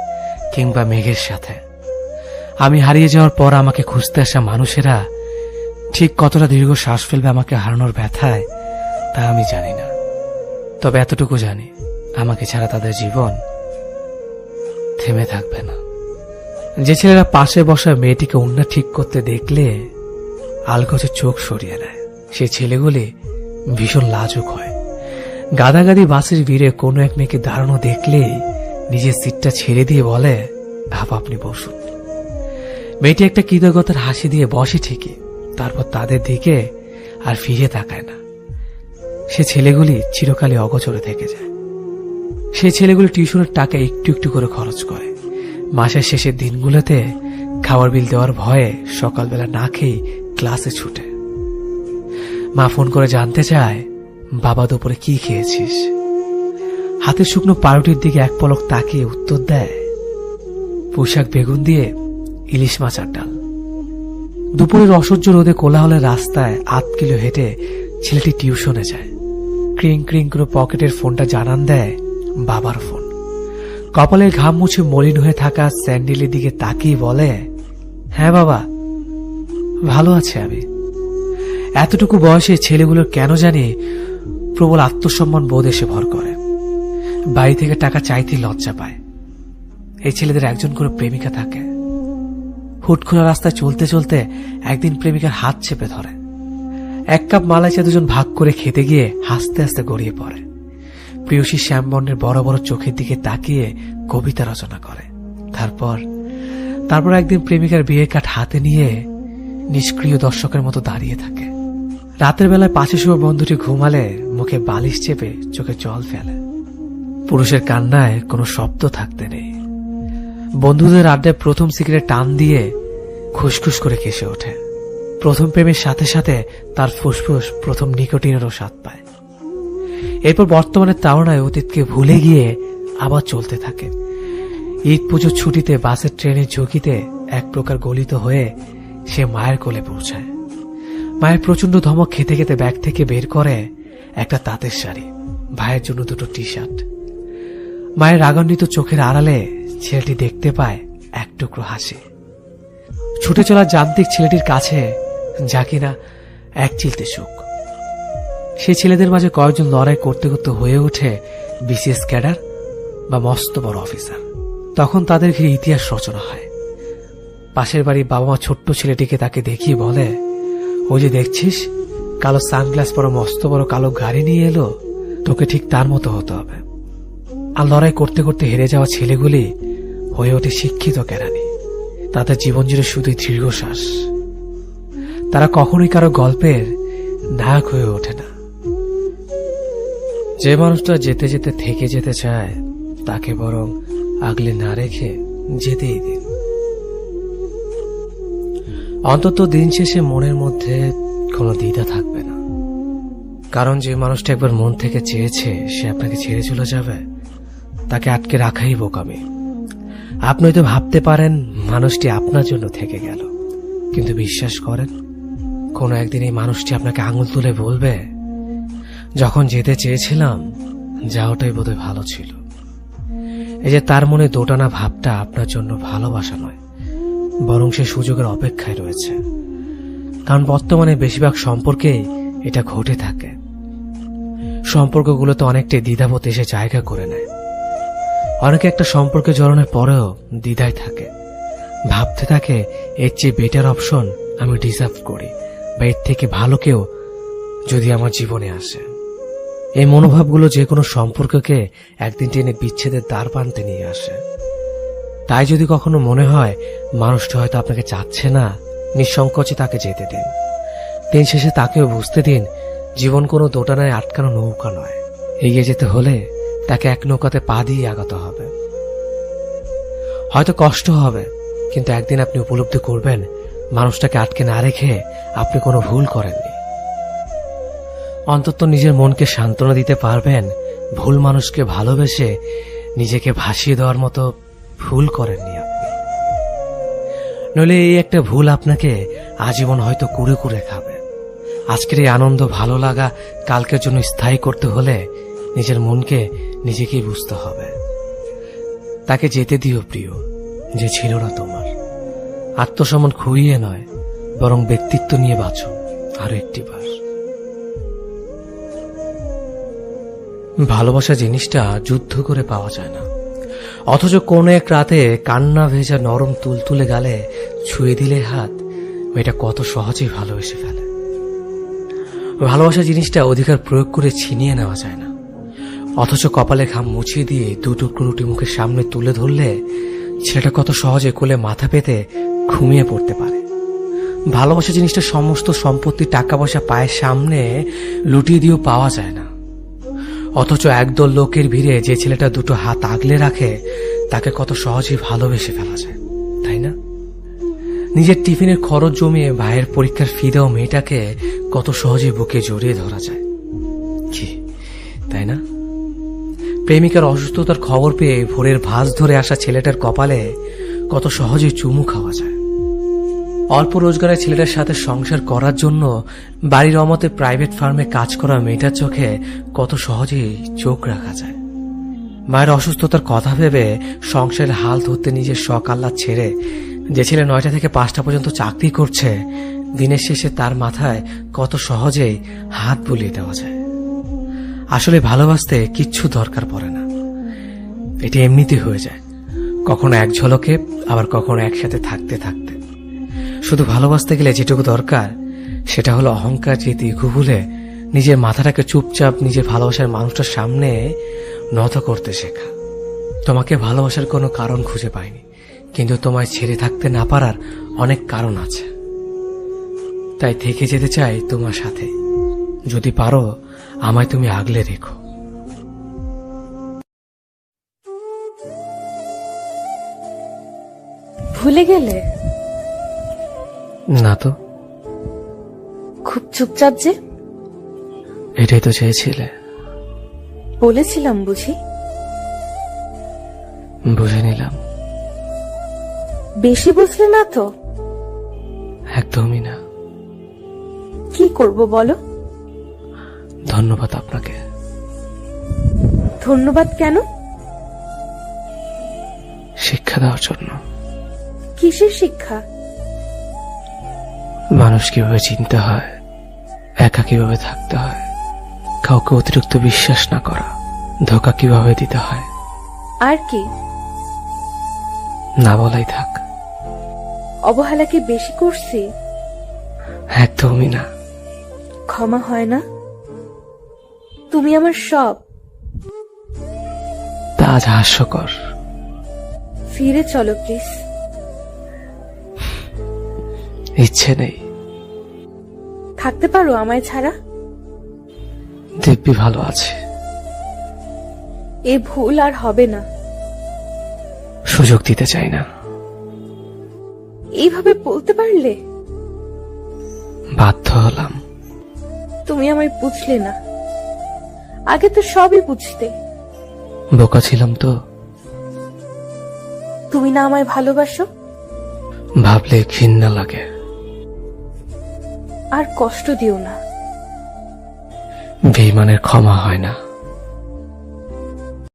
কিংবা মেঘের সাথে। আমি হারিয়ে যাওয়ার পর আমাকে খুঁজতে আসা মানুষেরা ঠিক কতটা দীর্ঘ শ্বাস ফেলবে আমাকে হারানোর ব্যথায় তা আমি জানি না। তবে এতটুকু জানি, আমাকে ছাড়া তাদের জীবন থেমে থাকবে না। যে ছেলেরা পাশে বসা মেয়েটিকে উন্না ঠিক করতে দেখলে আলগোছে চোখ সরিয়ে নেয়, সে ছেলেগুলি ভীষণ লাজুক হয়। গাদাগাদি বাসের ভিড়ে কোনো এক মেয়েকে দাঁড়ানো দেখলে নিজের সিটটা ছেড়ে দিয়ে বলে, আপনি বসুন। মেয়েটি একটা কৃতজ্ঞতার হাসি দিয়ে বসে ঠিকই, তারপর তাদের দিকে আর ফিরে তাকায় না। সে ছেলেগুলি চিরকালই অগোচরে থেকে যায়। সে ছেলেগুলি টিউশনের টাকা একটু একটু করে খরচ করে। মাসের শেষের দিনগুলোতে খাবার বিল দেওয়ার ভয়ে সকালবেলা না খেয়ে ক্লাসে ছুটে। মা ফোন করে জানতে চায়, বাবা দুপুরে কি খেয়েছিস? হাতের শুকনো পাউরুটির দিকে এক পলক তাকিয়ে উত্তর দেয়, পোশাক বেগুন দিয়ে ইলিশ মাছ আর ডাল। দুপুরের অসহ্য রোদে কোলাহলের রাস্তায় 8 কিলো হেঁটে ছেলেটি টিউশনে যায়। ক্রিং ক্রিং করে পকেটের ফোনটা জানান দেয় বাবার ফোন। কপালের ঘাম মুছে মলিন হয়ে থাকা স্যান্ডেলের দিকে তাকিয়ে বলে, হ্যাঁ বাবা, ভালো আছে আমি। এতটুকু বয়সে ছেলেগুলোর কেন জানি প্রবল আত্মসম্মান বোধ এসে ভর করে। বাড়ি থেকে টাকা চাইতে লজ্জা পায়। এই ছেলেদের একজন করে প্রেমিকা থাকে। হুট খোলা রাস্তায় চলতে চলতে একদিন প্রেমিকার হাত চেপে ধরে। 1 কাপ মালাই চা দুজন ভাগ করে খেতে গিয়ে হাসতে হাসতে গড়িয়ে পড়ে। প্রিয়সী শ্যামবর্ণের বড় বড় চোখের দিকে তাকিয়ে কবিতা রচনা করে। তারপর একদিন প্রেমিকার বিয়ের কাঠ হাতে নিয়ে নিষ্ক্রিয় দর্শকের মতো দাঁড়িয়ে থাকে। রাতের বেলায় পাশে শুয়ে বন্ধুটি ঘুমালে মুখে বালিশ চেপে চোখে জল ফেলে। পুরুষের কান্নায় কোনো শব্দ থাকতে নেই। বন্ধুদের আড্ডায় প্রথম সিগারেট টান দিয়ে খুসখুস করে কেসে ওঠে। প্রথম প্রেমের সাথে সাথে তার ফুসফুস প্রথম নিকোটিনেরও স্বাদ পায়। এরপর বর্তমানের তাড়নায় অতীতকে ভুলে গিয়ে আবার চলতে থাকে। ঈদ পুজোর ছুটিতে বাসের ট্রেনের ঝুঁকিতে এক প্রকার গলিত হয়ে সে মায়ের কোলে পৌঁছায়। মায়ের প্রচন্ড ধমক খেতে খেতে ব্যাগ থেকে বের করে একটা তাঁতের শাড়ি, ভাইয়ের জন্য 2টো টি-শার্ট। মায়ের রাগান্বিত চোখের আড়ালে ছেলেটি দেখতে পায় এক টুকরো হাসি। ছুটে চলা যান্ত্রিক ছেলেটির কাছে যা কিনা এক চিলতে সুখ। সেই ছেলেদের মাঝে কয়েকজন লড়াই করতে করতে হয়ে ওঠে বিসিএস ক্যাডার বা মস্ত বড় অফিসার। তখন তাদের ঘিরে ইতিহাস রচনা হয়। পাশের বাড়ির বাবা মা ছোট্ট ছেলেটিকে তাকে দেখিয়ে বলে, ওই যে দেখছিস কালো সানগ্লাস পরা মস্ত বড় কালো গাড়ি নিয়ে এলো, তোকে ঠিক তার মতো হতে হবে। আর লড়াই করতে করতে হেরে যাওয়া ছেলেগুলি হয়ে ওঠে শিক্ষিত কেরানি। তাদের জীবন জুড়ে শুধুই দীর্ঘশ্বাস। তারা কখনোই কারো গল্পের নায়ক হয়ে ওঠে না। যে মানুষটা যেতে যেতে থেকে যেতে চায় তাকে বরং আগলে না রেখে যেতেই দিন। অন্তত দিন শেষে মনের মধ্যে কোনো দ্বিধা থাকবে না, কারণ যে মানুষটা একবার মন থেকে চেয়েছে সে আপনাকে ছেড়ে চলে যাবে, তাকে আটকে রাখাই বোকামি। আপনি হয়তো ভাবতে পারেন মানুষটি আপনার জন্য থেকে গেল, কিন্তু বিশ্বাস করেন কোনো একদিন এই মানুষটি আপনাকে আঙুল তুলে বলবে, যখন যেতে চেয়েছিলাম যাওয়াটাই বোধহয় ভালো ছিল। এই যে তার মনে দোটানা ভাবটা আপনার জন্য ভালোবাসা নয়, বরং সে সুযোগের অপেক্ষায় রয়েছে। কারণ বর্তমানে বেশিরভাগ সম্পর্কে এটা ঘটে থাকে। সম্পর্কগুলোতে অনেকটাই দ্বিধাবোধ এসে জায়গা করে নেয়। অনেকে একটা সম্পর্কে জড়ানোর পরেও দ্বিধায় থাকে, ভাবতে থাকে এর চেয়ে বেটার অপশন আমি ডিজার্ভ করি, বা এর থেকে ভালো কেউ যদি আমার জীবনে আসে। এই মনোভাবগুলো যে কোনো সম্পর্ককে একদিন টেনে বিচ্ছেদের দ্বার প্রান্তে নিয়ে আসে। তাই যদি কখনো মনে হয় মানুষটা হয়তো আপনাকে চাচ্ছে না, নিঃসংকোচে তাকে যেতে দিন। দিন শেষে তাকেও বুঝতে দিন জীবন কোনো দোটানায় আটকানো নৌকা নয়। এগিয়ে যেতে হলে তাকে এক নৌকাতে পা দিয়ে আগাতে হবে। হয়তো কষ্ট হবে, কিন্তু একদিন আপনি উপলব্ধি করবেন মানুষটাকে আটকে না রেখে আপনি কোনো ভুল করেননি। অন্তত নিজের মনকে সান্ত্বনা দিতে পারবেন ভুল মানুষকে ভালোবেসে নিজেকে ভাসিয়ে দেওয়ার মতো ভুল করেননি আপনি। নইলে এই একটা ভুল আপনাকে আজীবন হয়তো কুড়ে কুড়ে খাবে। আজকের এই আনন্দ ভালো লাগা কালকের জন্য স্থায়ী করতে হলে নিজের মনকে নিজেকেই বুঝতে হবে। তাকে যেতে দিও প্রিয়, যে ছিল না তোমার। আত্মসম্মান খুইয়ে নয়, বরং ব্যক্তিত্ব নিয়ে বাঁচো আরো একটি বার। ভালোবাসা জিনিসটা যুদ্ধ করে পাওয়া যায় না, অথচ কোন এক রাতে কান্না ভেজা নরম তুলতুলে গালে ছুঁয়ে দিলে হাত, মেয়েটা কত সহজেই ভালোবেসে ফেলে। ভালোবাসা জিনিসটা অধিকার প্রয়োগ করে ছিনিয়ে নেওয়া যায় না, অথচ কপালে ঘাম মুছিয়ে দিয়ে দুটুকরো রুটি মুখের সামনে তুলে ধরলে ছেলেটা কত সহজে কোলে মাথা পেতে ঘুমিয়ে পড়তে পারে। ভালোবাসা জিনিসটা সমস্ত সম্পত্তি টাকা পয়সা পায়ের সামনে লুটিয়ে দিয়েও পাওয়া যায় না, অথচ একদল লোকের ভিড়ে যে ছেলেটা দুটো হাত আগলে রাখে তাকে কত সহজেই ভালোবেসে ফেলা যায়, তাই না? নিজের টিফিনের খরচ জমিয়ে ভাইয়ের পরীক্ষার ফি দেওয়া মেয়েটাকে কত সহজে বুকে জড়িয়ে ধরা যায়, কি তাই না? প্রেমিকার অসুস্থতার খবর পেয়ে ভোরের ভাঁজ ধরে আসা ছেলেটার কপালে কত সহজেই চুমু খাওয়া যায়। অল্প রোজগারের ছেলেটার সাথে সংসার করার জন্য বাড়ির অমতে প্রাইভেট ফার্মে কাজ করা মেয়েটার চোখে কত সহজেই চোখ রাখা যায়। মায়ের অসুস্থতার কথা ভেবে সংসারের হাল ধরতে নিজের শখ আহ্লাদ ছেড়ে যে ছেলে 9টা থেকে 5টা পর্যন্ত চাকরি করছে, দিনের শেষে তার মাথায় কত সহজেই হাত বুলিয়ে দেওয়া যায়। আসলে ভালোবাসতে কিচ্ছু দরকার পড়ে না, এটি এমনিতে হয়ে যায়, কখনো এক ঝলকে, আবার কখনো একসাথে থাকতে থাকতে। শুধু ভালোবাসতে গেলে যেটুকু দরকার সেটা হলো অহংকার রীতি ভুলে নিজের মাথাটাকে চুপচাপ নিজের ভালোবাসার মানুষটার সামনে নত করতে শেখা। তোমাকে ভালোবাসার কোনো কারণ খুঁজে পাইনি, কিন্তু তোমায় ছেড়ে থাকতে না পারার অনেক কারণ আছে। তাই থেকে যেতে চাই তোমার সাথে, যদি পারো আমায় তুমি আগলে রেখো। ভুলে গেলে? না তো। খুব চুপচাপ যে? এটাই তো চেয়েছিলে। বলেছিলাম বুঝি? বুঝে নিলাম। বেশি বুঝলে না তো? একদমই না। কি করব বলো? ধন্যবাদ আপনাকে। ধন্যবাদ কেন? শিক্ষা দেওয়ার জন্য। কিসের শিক্ষা? মানুষ কিভাবে চিনতে হয়, একা কিভাবে থাকতে হয়, কাউকে অতিরিক্ত বিশ্বাস না করা, ধোঁকা কিভাবে দিতে হয়। আর কি? না বলাই থাক। অবহেলা কি বেশি করছি? একদমই না। ক্ষমা হয় না? তুমি আমার সব। তা আজ হাস্যকর। ফিরে চলো প্লিজ। ইচ্ছে নেই। থাকতে পারো আমায় ছাড়া? দিব্যি ভালো আছে। এ ভুল আর হবে না। সুযোগ দিতে চাই না। এইভাবে বলতে পারলে? বাধ্য হলাম। তুমি আমায় বুঝলে না, আগে তো সবই বুঝতে। বোকা ছিলাম তো। তুমি না আমায় ভালোবাসো? ভাবলে ঘৃণা লাগে। আর কষ্ট দিও না। বেঈমানের ক্ষমা হয় না।